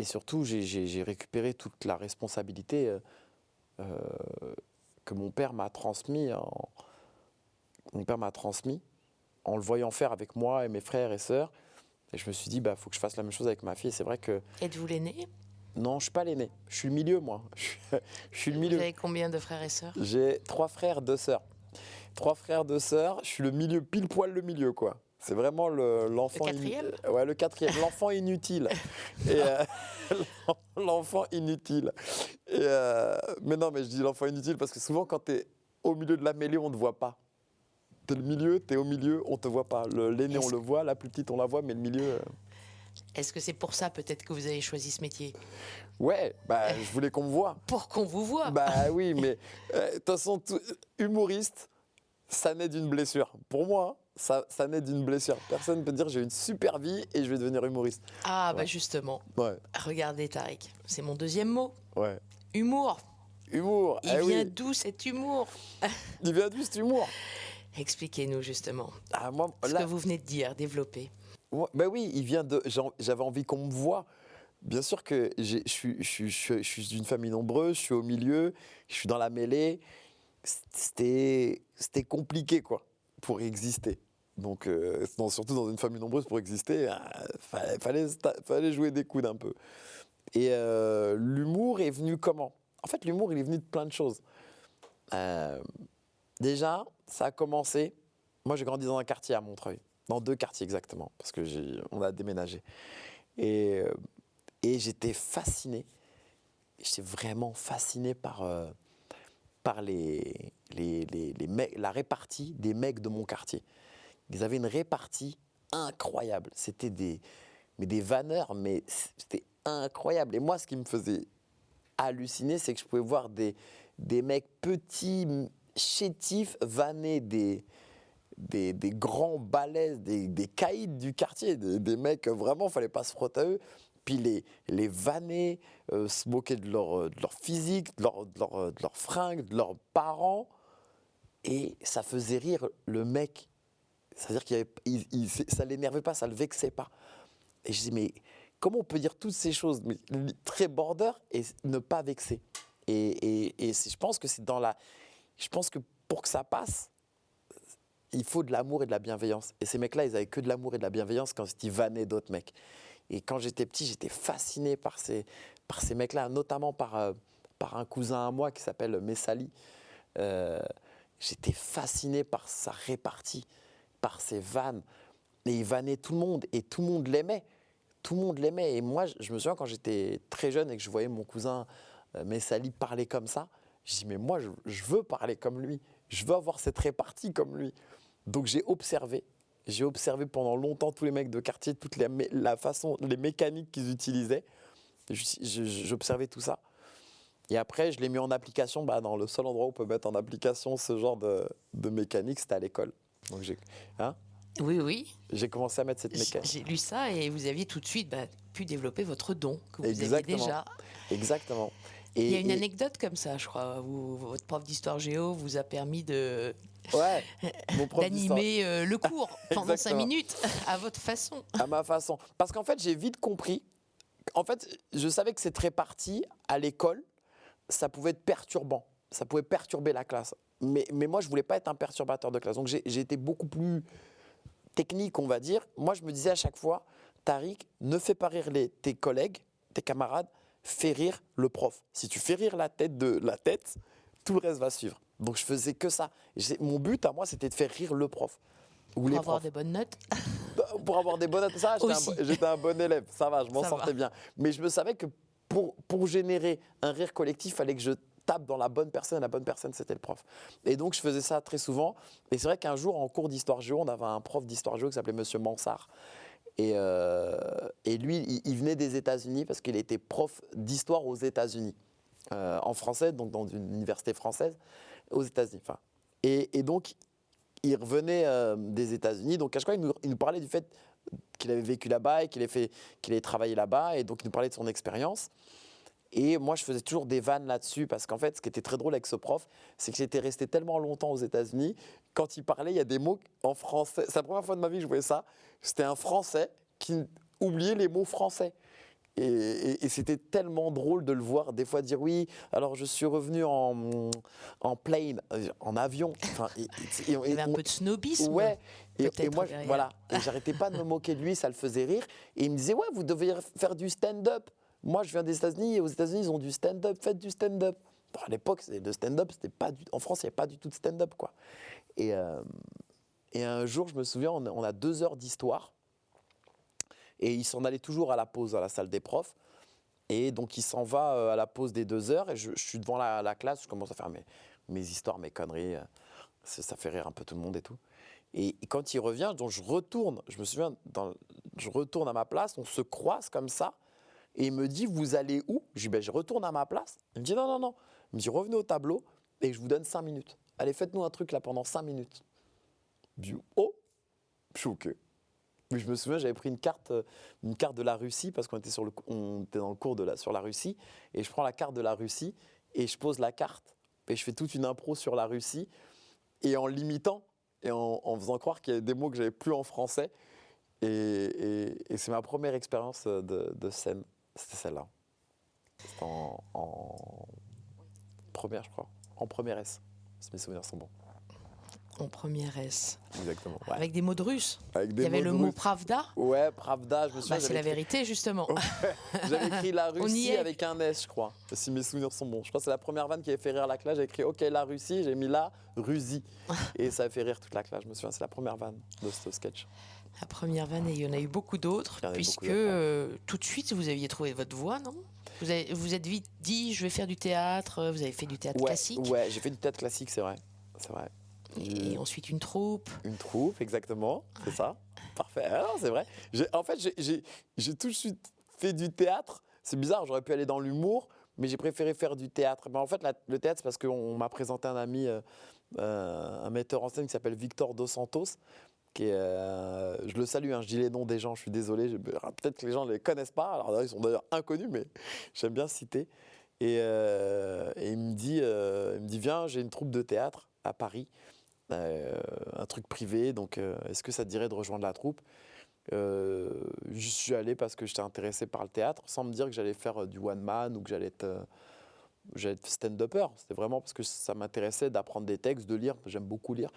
Speaker 2: surtout, j'ai récupéré toute la responsabilité que mon père m'a transmis en le voyant faire avec moi et mes frères et sœurs. Et je me suis dit, faut que je fasse la même chose avec ma fille. Et c'est vrai que...
Speaker 1: Êtes-vous l'aîné?
Speaker 2: Non, je ne suis pas l'aîné. Je suis le milieu, moi. Je suis le milieu.
Speaker 1: Vous avez combien de frères et sœurs?
Speaker 2: J'ai 3 frères, 2 sœurs. 3 frères, 2 sœurs. Je suis le milieu, pile poil le milieu, quoi. C'est vraiment l'enfant...
Speaker 1: Le quatrième?
Speaker 2: Ouais, le quatrième. L'enfant inutile. Et, l'enfant inutile. Et, mais non, mais je dis l'enfant inutile parce que souvent, quand tu es au milieu de la mêlée, on ne te voit pas. T'es le milieu, t'es au milieu, on te voit pas. L'aîné, on le voit, la plus petite, on la voit, mais le milieu...
Speaker 1: Est-ce que c'est pour ça peut-être que vous avez choisi ce métier?
Speaker 2: Ouais, je voulais qu'on me voie.
Speaker 1: Pour qu'on vous voit.
Speaker 2: Bah oui, mais de toute façon, humoriste, ça naît d'une blessure. Pour moi, ça naît d'une blessure. Personne ne peut dire j'ai une super vie et je vais devenir humoriste.
Speaker 1: Ah,
Speaker 2: Ouais.
Speaker 1: justement.
Speaker 2: Ouais,
Speaker 1: Regardez Tariq, c'est mon deuxième mot.
Speaker 2: ouais.
Speaker 1: Humour.
Speaker 2: Humour,
Speaker 1: Il vient
Speaker 2: oui.
Speaker 1: d'où cet humour?
Speaker 2: Il vient d'où cet humour?
Speaker 1: Expliquez-nous justement
Speaker 2: Ah, moi,
Speaker 1: ce
Speaker 2: là,
Speaker 1: que vous venez de dire, développez.
Speaker 2: oui, il vient de. J'avais envie qu'on me voie. Bien sûr que je suis d'une famille nombreuse, je suis au milieu, je suis dans la mêlée. C'était compliqué, quoi, pour exister. Donc, surtout dans une famille nombreuse, pour exister, fallait jouer des coudes un peu. Et l'humour est venu comment? En fait, l'humour, il est venu de plein de choses. Déjà, ça a commencé. Moi, j'ai grandi dans un quartier à Montreuil, dans 2 quartiers exactement, parce que on a déménagé. Et j'étais fasciné. J'étais vraiment fasciné par la répartie des mecs de mon quartier. Ils avaient une répartie incroyable. C'était des vanneurs, mais c'était incroyable. Et moi, ce qui me faisait halluciner, c'est que je pouvais voir des mecs petits, chétifs, vanner des grands balèzes, des caïds du quartier, des mecs, vraiment, il ne fallait pas se frotter à eux. puis les vanner, se moquer de leur physique, de leur fringues, de leurs parents. Et ça faisait rire le mec. C'est-à-dire ça ne l'énervait pas, ça ne le vexait pas. Et je dis, mais comment on peut dire toutes ces choses, mais très border, et ne pas vexer? Je pense que c'est je pense que pour que ça passe, il faut de l'amour et de la bienveillance. Et ces mecs-là, ils avaient que de l'amour et de la bienveillance quand ils vannaient d'autres mecs. Et quand j'étais petit, j'étais fasciné par ces mecs-là, notamment par un cousin à moi qui s'appelle Messali. J'étais fasciné par sa répartie, par ses vannes. Et il vannait tout le monde, et tout le monde l'aimait. Tout le monde l'aimait. Et moi, je me souviens quand j'étais très jeune et que je voyais mon cousin Messali parler comme ça, je dis, mais moi, je veux parler comme lui. Je veux avoir cette répartie comme lui. Donc j'ai observé. J'ai observé pendant longtemps tous les mecs de quartier, toutes les mécaniques qu'ils utilisaient. J'observais tout ça. Et après, je l'ai mis en application. Dans le seul endroit où on peut mettre en application ce genre de mécanique, c'était à l'école. Donc
Speaker 4: Oui.
Speaker 2: j'ai commencé à mettre cette mécanique.
Speaker 4: J'ai lu ça et vous aviez tout de suite pu développer votre don que vous
Speaker 2: Exactement.
Speaker 4: aviez déjà.
Speaker 2: Exactement.
Speaker 4: Il y a une anecdote comme ça, je crois, où votre prof d'histoire géo vous a permis d'animer le cours pendant 5 minutes à votre façon.
Speaker 2: À ma façon. Parce qu'en fait, j'ai vite compris. En fait, je savais que cette répartie à l'école, ça pouvait être perturbant. Ça pouvait perturber la classe. Mais moi, je ne voulais pas être un perturbateur de classe. Donc, j'ai été beaucoup plus technique, on va dire. Moi, je me disais à chaque fois, Tariq, ne fais pas rire tes collègues, tes camarades, fais rire le prof. Si tu fais rire la tête, tout le reste va suivre. Donc, je faisais que ça. Mon but à moi, c'était de faire rire le prof.
Speaker 4: Pour avoir des bonnes notes.
Speaker 2: Pour avoir des bonnes notes, ça, j'étais un bon élève. Ça va, je m'en sortais bien. Mais je me savais que pour générer un rire collectif, il fallait que je tape dans la bonne personne. Et la bonne personne, c'était le prof. Et donc, je faisais ça très souvent. Et c'est vrai qu'un jour, en cours d'histoire géo, on avait un prof d'histoire géo qui s'appelait Monsieur Mansart. Et lui, il venait des États-Unis parce qu'il était prof d'histoire aux États-Unis, en français, donc dans une université française, aux États-Unis. Et donc, il revenait des États-Unis. Donc, à chaque fois, il nous parlait du fait qu'il avait vécu là-bas et qu'il avait travaillé là-bas. Et donc, il nous parlait de son expérience. Et moi, je faisais toujours des vannes là-dessus parce qu'en fait, ce qui était très drôle avec ce prof, c'est que j'étais resté tellement longtemps aux États-Unis. Quand il parlait, il y a des mots en français. C'est la première fois de ma vie que je voyais ça. C'était un Français qui oubliait les mots français. Et c'était tellement drôle de le voir des fois dire oui, alors je suis revenu en plane, en avion.
Speaker 4: Il y avait un peu de snobisme.
Speaker 2: Ouais. Et moi,
Speaker 4: derrière.
Speaker 2: voilà. Et j'arrêtais pas de me moquer de lui, ça le faisait rire. Et il me disait ouais, vous devez faire du stand-up. Moi, je viens des États-Unis et aux États-Unis, ils ont du stand-up. Faites du stand-up. Bon, à l'époque, le stand-up, c'était pas en France, il n'y avait pas du tout de stand-up, quoi. Et un jour, je me souviens, on a 2 heures d'histoire. Et il s'en allait toujours à la pause à la salle des profs. Et donc, il s'en va à la pause des 2 heures. Et je suis devant la classe, je commence à faire mes histoires, mes conneries. Ça fait rire un peu tout le monde et tout. Et quand il revient, donc je retourne, je me souviens, je retourne à ma place, on se croise comme ça. Et il me dit, vous allez où? Je dis, je retourne à ma place. Il me dit, non. Il me dit, revenez au tableau et je vous donne 5 minutes. Allez, faites-nous un truc là pendant 5 minutes. Je dis, oh, je suis OK. Mais je me souviens, j'avais pris une carte de la Russie parce qu'on était dans le cours sur la Russie. Et je prends la carte de la Russie et je pose la carte et je fais toute une impro sur la Russie. Et en l'imitant et en faisant croire qu'il y avait des mots que j'avais plus en français. Et c'est ma première expérience de scène. C'était celle-là. C'était en première, je crois. En première S, si mes souvenirs sont bons.
Speaker 4: En première S.
Speaker 2: Exactement. Ouais.
Speaker 4: Avec des mots de russe.
Speaker 2: Il
Speaker 4: y avait le mot Pravda.
Speaker 2: Ouais, Pravda, je me souviens.
Speaker 4: C'est la vérité, justement.
Speaker 2: J'avais écrit la Russie avec un S, je crois. Si mes souvenirs sont bons. Je crois que c'est la première vanne qui avait fait rire la classe. J'ai écrit OK, la Russie, j'ai mis la Russie. Et ça a fait rire toute la classe. Je me souviens, c'est la première vanne de ce sketch.
Speaker 4: La première vanne, et il y en a eu beaucoup d'autres, puisque tout de suite, vous aviez trouvé votre voie, non? Vous êtes vite dit, je vais faire du théâtre. Vous avez fait du théâtre classique.
Speaker 2: Ouais, j'ai fait du théâtre classique, c'est vrai.
Speaker 4: Et ensuite une troupe.
Speaker 2: Une troupe, exactement, c'est ça. Parfait. Ah non, c'est vrai. J'ai tout de suite fait du théâtre. C'est bizarre, j'aurais pu aller dans l'humour, mais j'ai préféré faire du théâtre. En fait, le théâtre, c'est parce qu'on m'a présenté un ami, un metteur en scène qui s'appelle Victor Dos Santos. je le salue, hein, je dis les noms des gens, je suis désolé, peut-être que les gens ne les connaissent pas, alors ils sont d'ailleurs inconnus, mais j'aime bien citer. Et il me dit, viens, j'ai une troupe de théâtre à Paris, un truc privé, donc est-ce que ça te dirait de rejoindre la troupe? Je suis allé parce que j'étais intéressé par le théâtre, sans me dire que j'allais faire du one man ou que j'allais être stand-upper. C'était vraiment parce que ça m'intéressait d'apprendre des textes, de lire, j'aime beaucoup lire.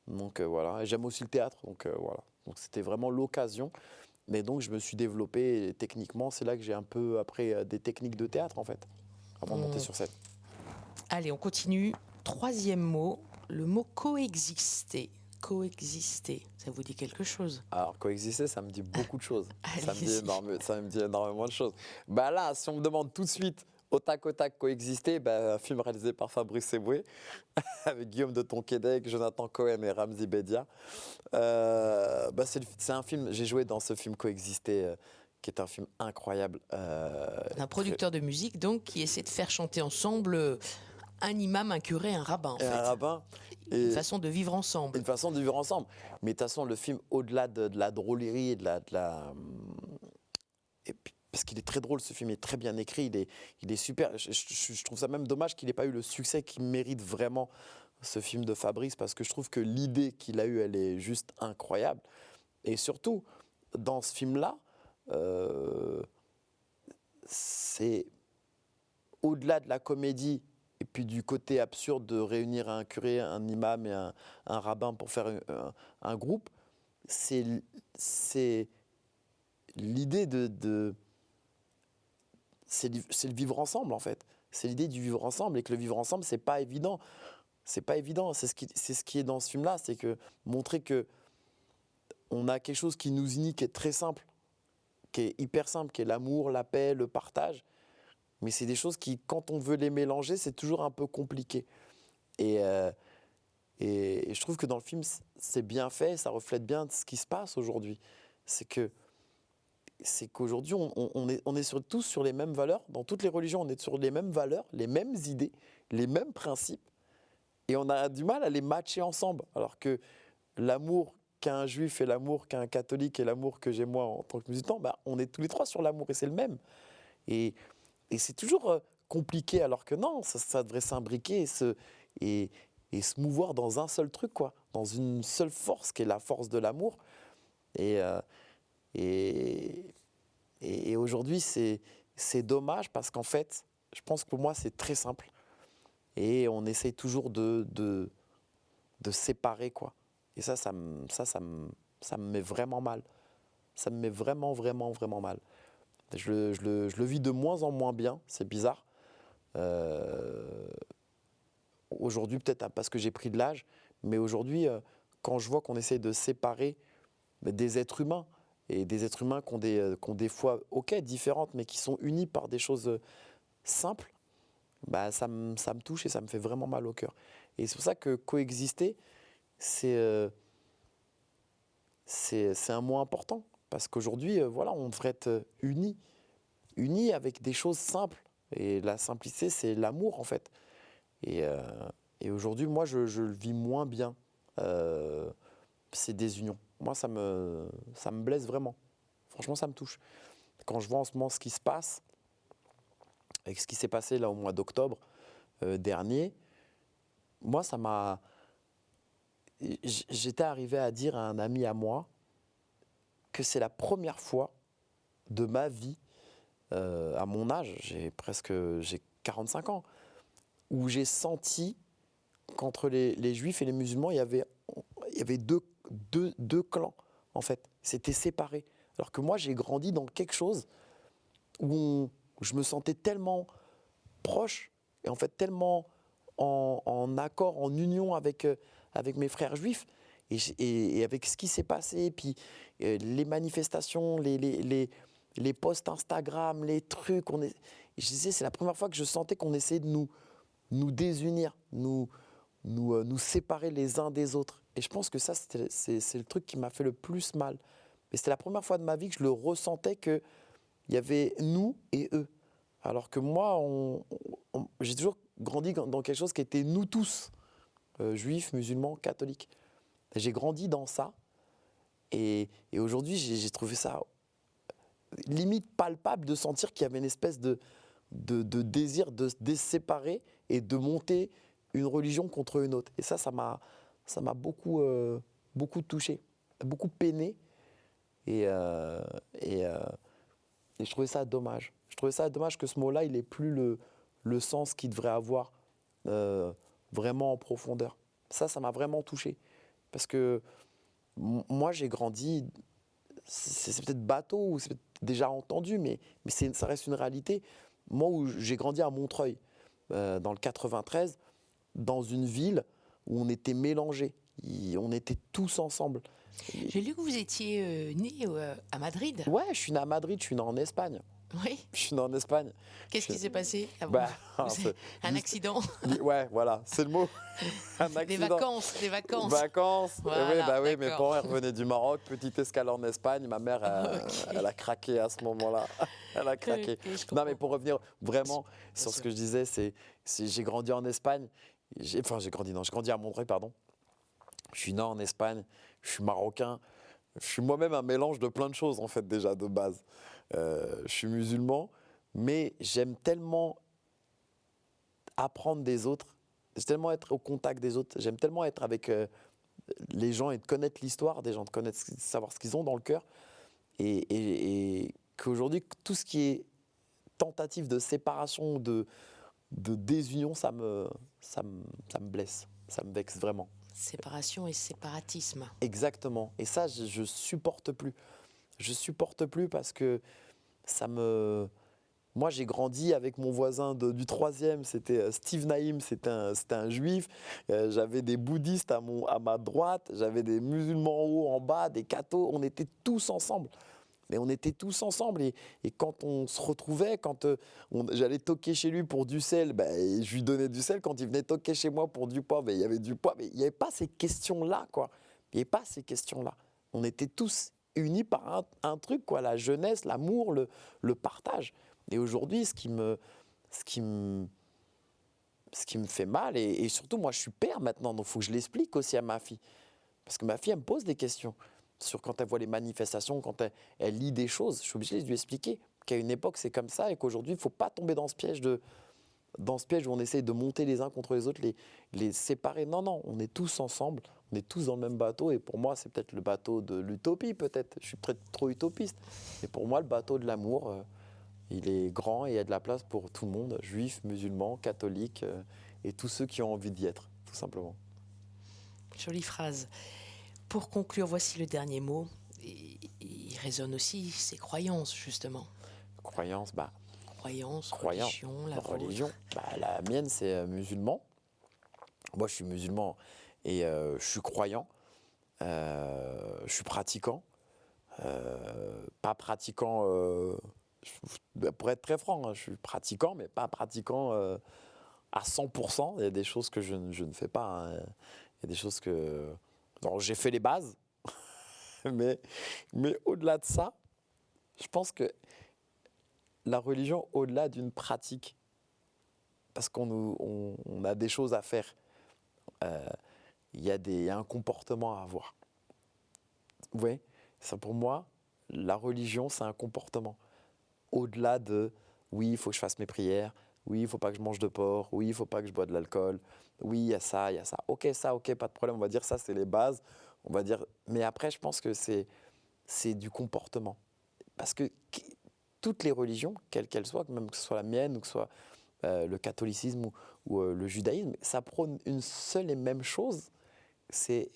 Speaker 2: Donc voilà, et j'aime aussi le théâtre, donc voilà. Donc c'était vraiment l'occasion. Mais donc je me suis développé et techniquement, c'est là que j'ai un peu appris des techniques de théâtre en fait, avant de monter sur scène.
Speaker 4: Allez, on continue. 3e mot, le mot coexister. Coexister, ça vous dit quelque chose?
Speaker 2: Alors coexister, ça me dit beaucoup de choses. Ça me
Speaker 4: Allez-y.
Speaker 2: dit énormément de choses. Bah là, si on me demande tout de suite au tac coexister, un film réalisé par Fabrice Eboué, avec Guillaume de Tonquédec, Jonathan Cohen et Ramzy Bedia. C'est un film, j'ai joué dans ce film Coexister, qui est un film incroyable.
Speaker 4: Un producteur de musique, donc, qui essaie de faire chanter ensemble un imam, un curé, un rabbin, en fait.
Speaker 2: Un rabbin.
Speaker 4: Une façon de vivre ensemble.
Speaker 2: Une façon de vivre ensemble. Mais de toute façon, le film, au-delà de la drôlerie et de la... Et puis, parce qu'il est très drôle, ce film est très bien écrit, il est super. Je trouve ça même dommage qu'il n'ait pas eu le succès qu'il mérite vraiment, ce film de Fabrice, parce que je trouve que l'idée qu'il a eue, elle est juste incroyable. Et surtout, dans ce film-là, c'est au-delà de la comédie et puis du côté absurde de réunir un curé, un imam et un rabbin pour faire un groupe, c'est l'idée c'est le vivre ensemble en fait. C'est l'idée du vivre ensemble et que le vivre ensemble, c'est pas évident. C'est pas évident. C'est ce qui est dans ce film-là, c'est que montrer que on a quelque chose qui nous unit, qui est très simple, qui est hyper simple, qui est l'amour, la paix, le partage. Mais c'est des choses qui, quand on veut les mélanger, c'est toujours un peu compliqué. Et je trouve que dans le film, c'est bien fait, ça reflète bien ce qui se passe aujourd'hui. C'est qu'aujourd'hui, on est tous sur les mêmes valeurs. Dans toutes les religions, on est sur les mêmes valeurs, les mêmes idées, les mêmes principes. Et on a du mal à les matcher ensemble. Alors que l'amour qu'a un juif et l'amour qu'a un catholique et l'amour que j'ai moi en tant que musulman, on est tous les trois sur l'amour et c'est le même. Et c'est toujours compliqué, alors que non, ça devrait s'imbriquer et se mouvoir dans un seul truc, quoi, dans une seule force qui est la force de l'amour. Et aujourd'hui, c'est dommage parce qu'en fait, je pense que pour moi, c'est très simple. Et on essaye toujours de séparer, quoi. Et ça me met vraiment mal. Ça me met vraiment, vraiment, vraiment mal. Je le vis de moins en moins bien, c'est bizarre. Aujourd'hui, peut-être parce que j'ai pris de l'âge, mais aujourd'hui, quand je vois qu'on essaye de séparer des êtres humains, et des êtres humains qui ont des foi, ok, différentes, mais qui sont unis par des choses simples, ça me touche et ça me fait vraiment mal au cœur. Et c'est pour ça que coexister, c'est un mot important. Parce qu'aujourd'hui, voilà, on devrait être unis avec des choses simples. Et la simplicité, c'est l'amour, en fait. Et aujourd'hui, moi, je le vis moins bien, ces désunions. Moi, ça me blesse vraiment. Franchement, ça me touche. Quand je vois en ce moment ce qui se passe, avec ce qui s'est passé là au mois d'octobre dernier, moi, ça m'a... J'étais arrivé à dire à un ami à moi que c'est la première fois de ma vie, à mon âge, j'ai 45 ans, où j'ai senti qu'entre les juifs et les musulmans, il y avait deux clans, en fait. C'était séparé. Alors que moi, j'ai grandi dans quelque chose où je me sentais tellement proche, et en fait tellement en accord, en union avec mes frères juifs, et avec ce qui s'est passé, puis les manifestations, les posts Instagram, les trucs, je disais, c'est la première fois que je sentais qu'on essayait de nous désunir, nous séparer les uns des autres. Et je pense que ça, c'est le truc qui m'a fait le plus mal. Mais c'était la première fois de ma vie que je le ressentais, qu'il y avait nous et eux. Alors que moi, j'ai toujours grandi dans quelque chose qui était nous tous, juifs, musulmans, catholiques. J'ai grandi dans ça, Et aujourd'hui, j'ai trouvé ça limite palpable de sentir qu'il y avait une espèce de désir de se séparer et de monter une religion contre une autre. Et ça m'a beaucoup, beaucoup touché, beaucoup peiné. Et je trouvais ça dommage. Je trouvais ça dommage que ce mot-là, il n'ait plus le sens qu'il devrait avoir vraiment en profondeur. Ça m'a vraiment touché. Parce que moi, j'ai grandi, c'est peut-être bateau ou c'est peut-être déjà entendu, mais ça reste une réalité. Moi, où j'ai grandi à Montreuil, dans le 93, dans une ville où on était mélangés, on était tous ensemble.
Speaker 4: J'ai lu que vous étiez né à Madrid.
Speaker 2: Ouais, je suis né à Madrid, je suis né en Espagne.
Speaker 4: Oui.
Speaker 2: Je suis né en Espagne.
Speaker 4: Qu'est-ce qui s'est passé Un accident.
Speaker 2: Ouais, voilà, c'est le mot. Un accident.
Speaker 4: Des vacances.
Speaker 2: Vacances.
Speaker 4: Voilà,
Speaker 2: oui, mes
Speaker 4: d'accord.
Speaker 2: parents revenaient du Maroc, petite escale en Espagne. Ma mère, elle a craqué à ce moment-là. Elle a craqué. Non, mais pour revenir vraiment sur ce que je disais, c'est j'ai grandi en Espagne. J'ai grandi à Montreuil, pardon. Je suis né en Espagne, je suis marocain. Je suis moi-même un mélange de plein de choses, en fait, déjà, de base. Je suis musulman, mais j'aime tellement apprendre des autres, j'aime tellement être au contact des autres, j'aime tellement être avec les gens et de connaître l'histoire des gens, de savoir ce qu'ils ont dans le cœur. Et qu'aujourd'hui, tout ce qui est tentative de séparation, de désunion, ça me blesse, ça me vexe vraiment.
Speaker 4: Séparation et séparatisme.
Speaker 2: Exactement. Et ça, je supporte plus. Je supporte plus parce que ça me... Moi, j'ai grandi avec mon voisin du 3e, c'était Steve Naïm, c'était un juif. J'avais des bouddhistes à ma droite, j'avais des musulmans en haut, en bas, des cathos. On était tous ensemble. Mais on était tous ensemble. Et quand on se retrouvait, quand j'allais toquer chez lui pour du sel, je lui donnais du sel. Quand il venait toquer chez moi pour du poivre, il y avait du poivre. Mais il n'y avait pas ces questions-là, quoi. Il n'y avait pas ces questions-là. On était tous unis par un truc, quoi, la jeunesse, l'amour, le partage. Et aujourd'hui, ce qui me fait mal, et surtout, moi, je suis père maintenant, donc il faut que je l'explique aussi à ma fille. Parce que ma fille, elle me pose des questions sur quand elle voit les manifestations, quand elle lit des choses. Je suis obligé de lui expliquer qu'à une époque, c'est comme ça et qu'aujourd'hui, il ne faut pas tomber dans ce piège où on essaye de monter les uns contre les autres, les séparer. Non, on est tous ensemble, on est tous dans le même bateau. Et pour moi, c'est peut-être le bateau de l'utopie, peut-être. Je suis peut-être trop utopiste. Mais pour moi, le bateau de l'amour, il est grand et il y a de la place pour tout le monde, juifs, musulmans, catholiques et tous ceux qui ont envie d'y être, tout simplement.
Speaker 4: Jolie phrase. Pour conclure, voici le dernier mot. Et il résonne aussi ses croyances, justement.
Speaker 2: Croyances,
Speaker 4: religion, la
Speaker 2: religion. La mienne, c'est musulman. Moi, je suis musulman et je suis croyant. Je suis pratiquant. Pas pratiquant, pour être très franc, je suis pratiquant, mais pas pratiquant à 100%. Il y a des choses que je ne fais pas. Hein. Il y a des choses que... Alors, j'ai fait les bases, mais au-delà de ça, je pense que la religion, au-delà d'une pratique, parce qu'on a des choses à faire, il y a un comportement à avoir. Vous voyez, ça pour moi, la religion, c'est un comportement. Au-delà de, oui, il faut que je fasse mes prières, oui, il ne faut pas que je mange de porc, oui, il ne faut pas que je boive de l'alcool, oui, il y a ça. Ok, pas de problème, on va dire ça, c'est les bases. On va dire, mais après, je pense que c'est du comportement. Parce que toutes les religions, quelles qu'elles soient, même que ce soit la mienne ou que ce soit le catholicisme ou le judaïsme, ça prône une seule et même chose, c'est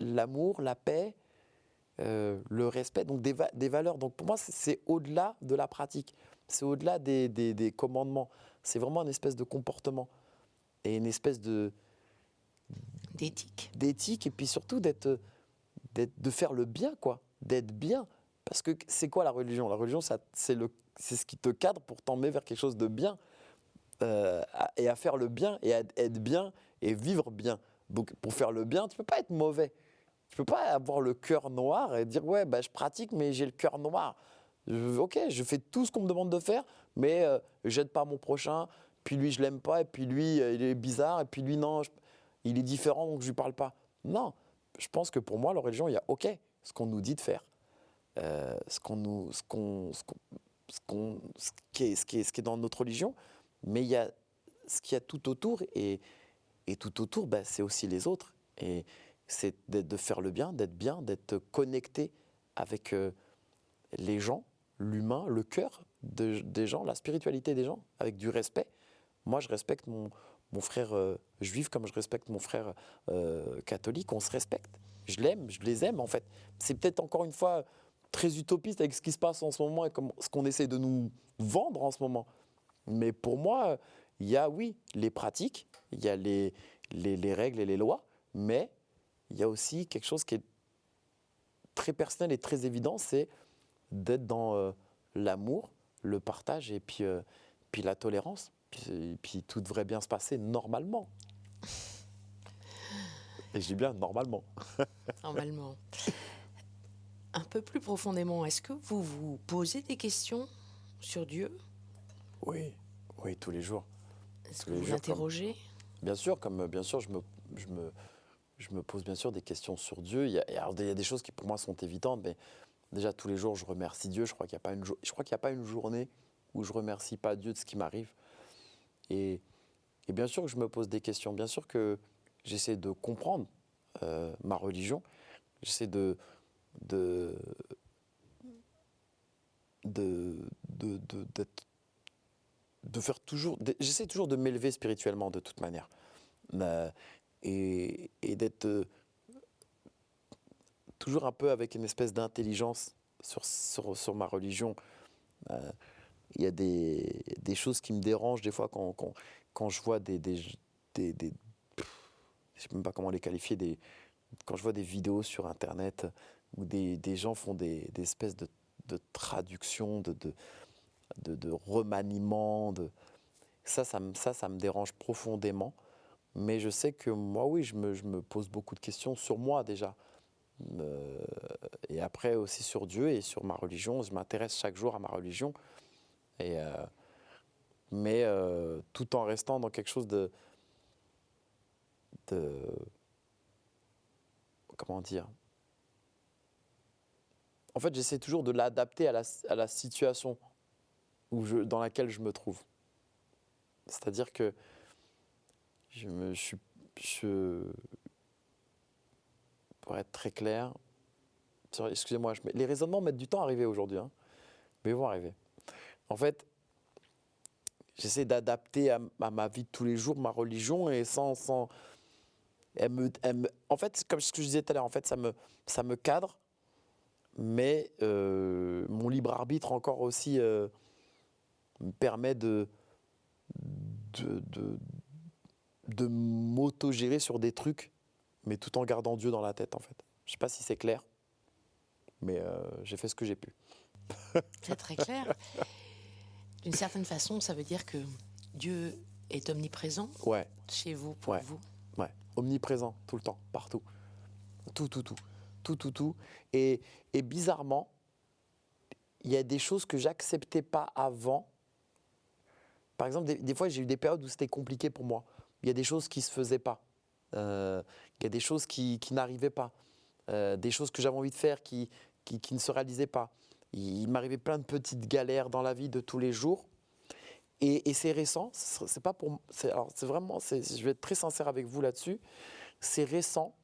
Speaker 2: l'amour, la paix, le respect, donc des valeurs. Donc pour moi, c'est au-delà de la pratique, c'est au-delà des commandements. C'est vraiment une espèce de comportement et une espèce d'éthique et puis surtout de faire le bien, quoi, d'être bien. Parce que c'est quoi la religion ? La religion, c'est ce qui te cadre pour t'emmener vers quelque chose de bien et à faire le bien et à être bien et vivre bien. Donc pour faire le bien, tu ne peux pas être mauvais. Tu ne peux pas avoir le cœur noir et dire ouais, je pratique, mais j'ai le cœur noir. Ok, je fais tout ce qu'on me demande de faire, mais je n'aide pas mon prochain. Puis lui, je ne l'aime pas. Et puis lui, il est bizarre. Et puis lui, non, il est différent, donc je ne lui parle pas. Non, je pense que pour moi, la religion, il y a ok, ce qu'on nous dit de faire, ce qui est dans notre religion, mais il y a ce qu'il y a tout autour, et tout autour, c'est aussi les autres. Et c'est de faire le bien, d'être connecté avec les gens, l'humain, le cœur des gens, la spiritualité des gens, avec du respect. Moi, je respecte mon frère juif comme je respecte mon frère catholique. On se respecte. Je l'aime, je les aime en fait. C'est peut-être encore une fois très utopiste avec ce qui se passe en ce moment et ce qu'on essaie de nous vendre en ce moment. Mais pour moi, il y a, oui, les pratiques, il y a les règles et les lois, mais il y a aussi quelque chose qui est très personnel et très évident, c'est d'être dans l'amour, le partage et puis la tolérance. Puis tout devrait bien se passer normalement. Et je dis bien normalement.
Speaker 4: Normalement. Un peu plus profondément, est-ce que vous vous posez des questions sur Dieu?
Speaker 2: Oui, tous les jours.
Speaker 4: Est-ce que vous l'interrogez?
Speaker 2: Bien sûr, je me pose bien sûr des questions sur Dieu. Il y a des choses qui pour moi sont évidentes, mais déjà tous les jours je remercie Dieu. Je crois qu'il n'y a pas une journée où je remercie pas Dieu de ce qui m'arrive. Et bien sûr que je me pose des questions. Bien sûr que j'essaie de comprendre ma religion. J'essaie de faire toujours. J'essaie toujours de m'élever spirituellement de toute manière. Et d'être toujours un peu avec une espèce d'intelligence sur ma religion. Il y a des choses qui me dérangent des fois quand je vois je sais même pas comment les qualifier, quand je vois des vidéos sur Internet où des gens font des espèces de traductions, de remaniements. Ça me dérange profondément. Mais je sais que moi, oui, je me pose beaucoup de questions sur moi déjà. Et après aussi sur Dieu et sur ma religion. Je m'intéresse chaque jour à ma religion. Mais tout en restant dans quelque chose de comment dire? En fait, j'essaie toujours de l'adapter à la situation dans laquelle je me trouve. C'est-à-dire que pour être très clair, excusez-moi, les raisonnements mettent du temps à arriver aujourd'hui, hein, mais ils vont arriver. En fait, j'essaie d'adapter à ma vie de tous les jours, ma religion, et en fait, comme ce que je disais tout à l'heure, en fait, ça me cadre, mais mon libre arbitre encore aussi me permet de m'auto-gérer sur des trucs, mais tout en gardant Dieu dans la tête, en fait. Je sais pas si c'est clair, mais j'ai fait ce que j'ai pu.
Speaker 4: C'est très clair. D'une certaine façon, ça veut dire que Dieu est omniprésent chez vous, pour vous.
Speaker 2: Ouais, omniprésent, tout le temps, partout. Tout. Et bizarrement, il y a des choses que j'acceptais pas avant. Par exemple, des fois, j'ai eu des périodes où c'était compliqué pour moi. Il y a des choses qui se faisaient pas. Il y a des choses qui n'arrivaient pas. Des choses que j'avais envie de faire qui ne se réalisaient pas. Il m'arrivait plein de petites galères dans la vie de tous les jours. Et c'est récent, c'est pas pour. C'est vraiment. Je vais être très sincère avec vous là-dessus. C'est récent.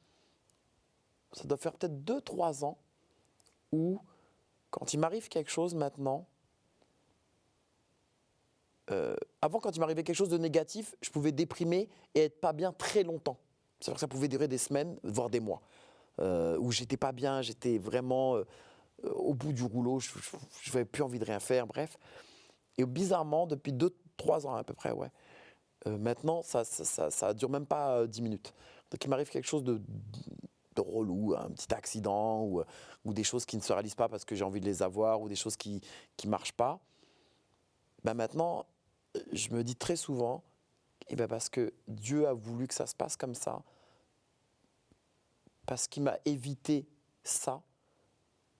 Speaker 2: Ça doit faire peut-être 2-3 ans où, quand il m'arrive quelque chose maintenant. Avant, quand il m'arrivait quelque chose de négatif, je pouvais déprimer et être pas bien très longtemps. C'est-à-dire que ça pouvait durer des semaines, voire des mois, où j'étais pas bien, j'étais vraiment au bout du rouleau, je n'avais plus envie de rien faire, bref. Et bizarrement, depuis 2-3 ans à peu près, maintenant, ça dure même pas 10 minutes. Donc il m'arrive quelque chose de relou, un petit accident ou des choses qui ne se réalisent pas parce que j'ai envie de les avoir ou des choses qui marchent pas. Maintenant, je me dis très souvent, parce que Dieu a voulu que ça se passe comme ça, parce qu'il m'a évité ça,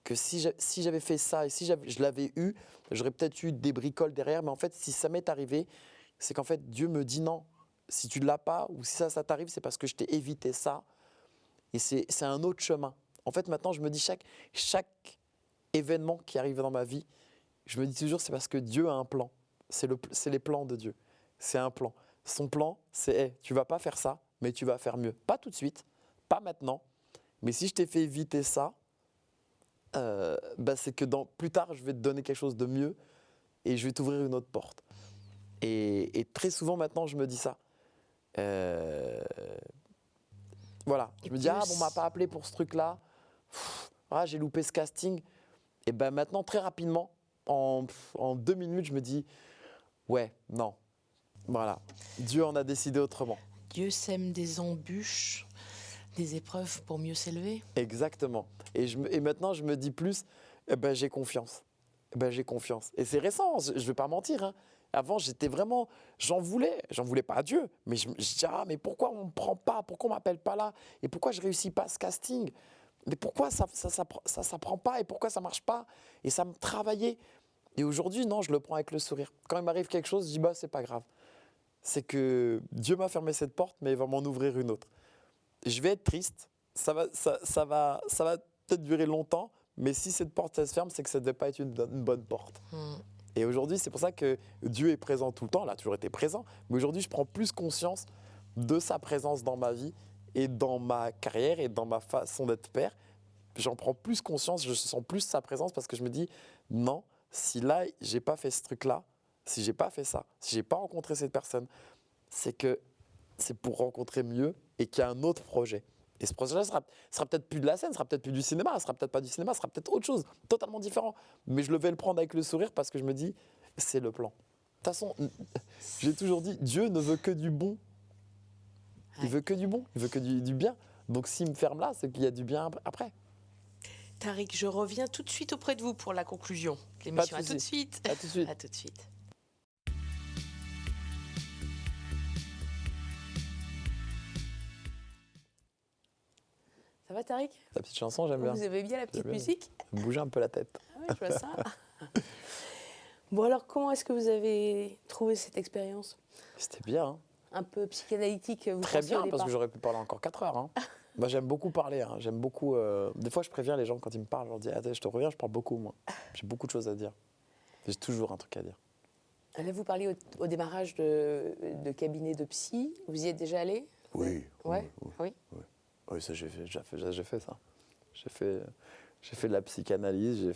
Speaker 2: que si j'avais fait ça et si je l'avais eu, j'aurais peut-être eu des bricoles derrière, mais en fait, si ça m'est arrivé, c'est qu'en fait, Dieu me dit non, si tu ne l'as pas ou si ça t'arrive, c'est parce que je t'ai évité ça, et c'est un autre chemin. En fait, maintenant, je me dis chaque événement qui arrive dans ma vie, je me dis toujours, c'est parce que Dieu a un plan. C'est les plans de Dieu. C'est un plan. Son plan, c'est hey, tu vas pas faire ça, mais tu vas faire mieux. Pas tout de suite, pas maintenant, mais si je t'ai fait éviter ça, c'est que plus tard, je vais te donner quelque chose de mieux et je vais t'ouvrir une autre porte. Et très souvent maintenant, je me dis ça. Voilà, je me dis, on m'a pas appelé pour ce truc-là. J'ai loupé ce casting. Et maintenant, très rapidement, en 2 minutes, je me dis, ouais, non. Voilà, Dieu en a décidé autrement.
Speaker 4: Dieu sème des embûches, des épreuves pour mieux s'élever.
Speaker 2: Exactement. Et maintenant, je me dis plus, j'ai confiance. J'ai confiance. Et c'est récent, je ne vais pas mentir. Hein. Avant, j'étais vraiment, j'en voulais pas à Dieu. Mais je dis, mais pourquoi on ne me prend pas? Pourquoi on ne m'appelle pas là? Et pourquoi je ne réussis pas ce casting? Mais pourquoi ça prend pas? Et pourquoi ça ne marche pas? Et ça me travaillait. Et aujourd'hui, non, je le prends avec le sourire. Quand il m'arrive quelque chose, je dis, c'est pas grave. C'est que Dieu m'a fermé cette porte, mais il va m'en ouvrir une autre. Je vais être triste, ça va peut-être durer longtemps, mais si cette porte elle se ferme, c'est que ça ne devait pas être une bonne porte. Et aujourd'hui, c'est pour ça que Dieu est présent tout le temps, il a toujours été présent, mais aujourd'hui, je prends plus conscience de sa présence dans ma vie et dans ma carrière et dans ma façon d'être père. J'en prends plus conscience, je sens plus sa présence parce que je me dis, non, si là, j'ai pas fait ce truc-là, si j'ai pas fait ça, si j'ai pas rencontré cette personne, c'est que c'est pour rencontrer mieux et qu'il y a un autre projet. Et ce projet-là sera peut-être plus de la scène, sera peut-être plus du cinéma, sera peut-être pas du cinéma, sera peut-être autre chose, totalement différent. Mais je vais le prendre avec le sourire parce que je me dis, c'est le plan. De toute façon, j'ai toujours dit, Dieu ne veut que du bon. Il veut que du bon, il veut que du bien. Donc s'il me ferme là, c'est qu'il y a du bien après.
Speaker 4: Tariq, je reviens tout de suite auprès de vous pour la conclusion de l'émission. À tout de suite.
Speaker 2: À tout de suite.
Speaker 4: À tout de suite.
Speaker 1: Ça va, Tariq?
Speaker 2: La petite chanson, j'aime bien.
Speaker 1: Vous aimez bien la petite musique?
Speaker 2: Bouger un peu la tête.
Speaker 1: Oui, je vois ça. Bon, alors, comment est-ce que vous avez trouvé cette expérience?
Speaker 2: C'était bien. Hein.
Speaker 1: Un peu psychanalytique, vous
Speaker 2: Très
Speaker 1: pensiez au
Speaker 2: bien, parce
Speaker 1: départ?
Speaker 2: que j'aurais pu parler encore 4 heures. Hein. Moi, j'aime beaucoup parler. Hein. J'aime beaucoup. Des fois, je préviens les gens quand ils me parlent. Je leur dis, attends, je te reviens, je parle beaucoup, moi. J'ai beaucoup de choses à dire. J'ai toujours un truc à dire.
Speaker 1: Là, vous parliez au démarrage de cabinet de psy. Vous y êtes déjà allé?
Speaker 2: Oui.
Speaker 1: Ouais. Oui.
Speaker 2: Oui, ça, j'ai fait ça. J'ai fait de la psychanalyse.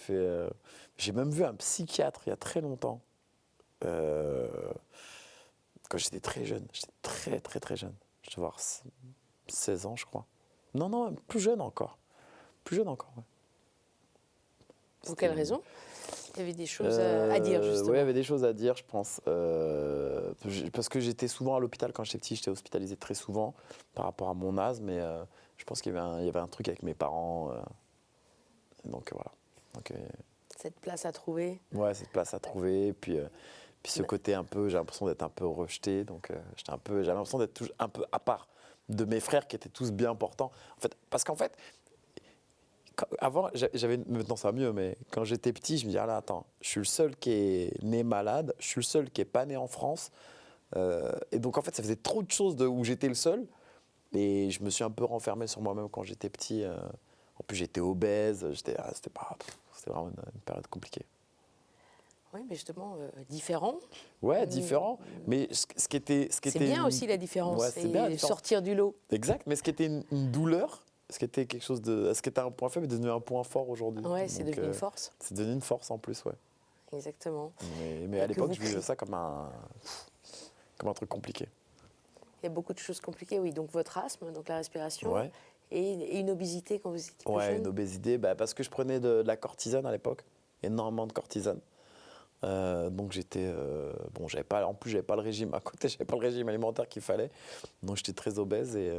Speaker 2: J'ai même vu un psychiatre il y a très longtemps. Quand j'étais très jeune. J'étais très, très, très jeune. Je devais avoir 16 ans, je crois. Non, plus jeune encore. Plus jeune encore, ouais.
Speaker 1: Pour quelle raison? Il y avait des choses à dire, justement.
Speaker 2: Oui, il y avait des choses à dire, je pense. Parce que j'étais souvent à l'hôpital quand j'étais petit. J'étais hospitalisé très souvent par rapport à mon asthme. Mais je pense qu'il y avait un truc avec mes parents. Donc, voilà. Donc,
Speaker 1: cette place à trouver.
Speaker 2: Ouais, cette place à trouver. Puis ce côté un peu, j'ai l'impression d'être un peu rejeté. Donc, j'avais l'impression d'être un peu à part de mes frères qui étaient tous bien portants. En fait, parce qu'en fait, avant, maintenant ça va mieux, mais quand j'étais petit, je me disais, attends, je suis le seul qui est né malade, je suis le seul qui n'est pas né en France. Et donc, en fait, ça faisait trop de choses où j'étais le seul. Et je me suis un peu renfermé sur moi-même quand j'étais petit. En plus, j'étais obèse, c'était vraiment une période compliquée.
Speaker 1: Oui, mais justement, différent.
Speaker 2: Ouais, différent. Mais ce qui était
Speaker 1: c'est bien aussi la différence,
Speaker 2: ouais, c'est bien la différence.
Speaker 1: Sortir du lot.
Speaker 2: Exact, mais ce qui était une douleur, ce qui était un point faible est devenu un point fort aujourd'hui.
Speaker 1: Ouais, c'est devenu une force.
Speaker 2: C'est devenu une force en plus, ouais.
Speaker 1: Exactement.
Speaker 2: Mais à l'époque, je vivais ça comme un truc compliqué.
Speaker 1: Il y a beaucoup de choses compliquées, oui. Donc votre asthme, donc la respiration,
Speaker 2: ouais.
Speaker 1: et une obésité quand vous étiez plus
Speaker 2: jeune.
Speaker 1: Ouais,
Speaker 2: une obésité, parce que je prenais de la cortisone à l'époque, énormément de cortisone. Donc j'étais j'avais pas le régime à côté, j'avais pas le régime alimentaire qu'il fallait, donc j'étais très obèse et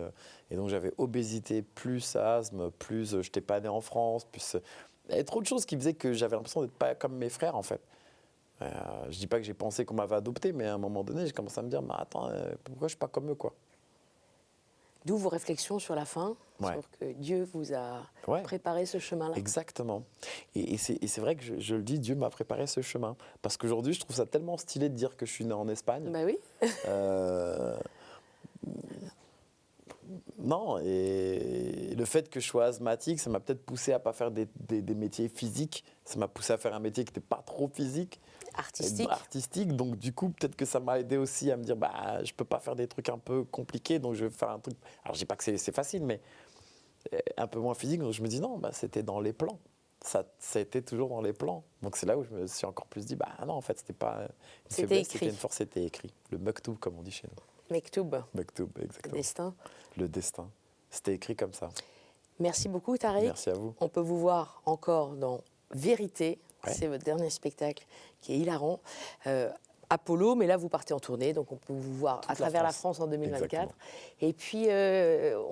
Speaker 2: donc j'avais obésité plus asthme plus j'étais pas né en France plus il y avait trop de choses qui faisaient que j'avais l'impression d'être pas comme mes frères en fait. Je dis pas que j'ai pensé qu'on m'avait adopté, mais à un moment donné j'ai commencé à me dire attends pourquoi je suis pas comme eux quoi.
Speaker 1: D'où vos réflexions sur la fin,
Speaker 2: ouais.
Speaker 1: sur que Dieu vous a préparé ce chemin-là.
Speaker 2: Exactement. Et c'est vrai que je le dis, Dieu m'a préparé ce chemin. Parce qu'aujourd'hui, je trouve ça tellement stylé de dire que je suis né en Espagne.
Speaker 1: Bah oui.
Speaker 2: Non, et le fait que je sois asthmatique, ça m'a peut-être poussé à pas faire des métiers physiques. Ça m'a poussé à faire un métier qui n'était pas trop physique. Artistique. Donc du coup, peut-être que ça m'a aidé aussi à me dire, je peux pas faire des trucs un peu compliqués, donc je vais faire un truc. Alors je dis pas que c'est facile, mais un peu moins physique. Donc je me dis non, c'était dans les plans. Ça a été toujours dans les plans. Donc c'est là où je me suis encore plus dit, non, en fait, c'était pas une faiblesse, c'était une force, c'était écrit. Le mektoub, comme on dit chez nous.
Speaker 1: Mektoub.
Speaker 2: Mektoub, exactement.
Speaker 1: Le destin.
Speaker 2: Le destin. C'était écrit comme ça.
Speaker 1: Merci beaucoup, Tariq.
Speaker 2: Merci à vous.
Speaker 1: On peut vous voir encore dans Vérité.
Speaker 2: Ouais.
Speaker 1: C'est votre dernier spectacle qui est hilarant. Apollo, mais là, vous partez en tournée, donc on peut vous voir à travers la France en 2024.
Speaker 2: Exactement.
Speaker 1: Et puis,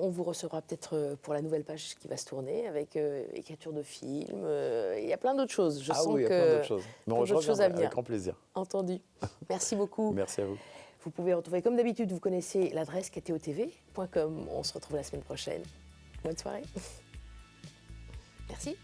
Speaker 1: on vous recevra peut-être pour la nouvelle page qui va se tourner avec écriture de films. Il y a plein d'autres choses. Je sens
Speaker 2: oui, il y a plein d'autres choses. Mais je reviendrai avec grand plaisir.
Speaker 1: Entendu. Merci beaucoup.
Speaker 2: Merci à vous.
Speaker 1: Vous pouvez retrouver, comme d'habitude, vous connaissez l'adresse ktotv.com. On se retrouve la semaine prochaine. Bonne soirée. Merci.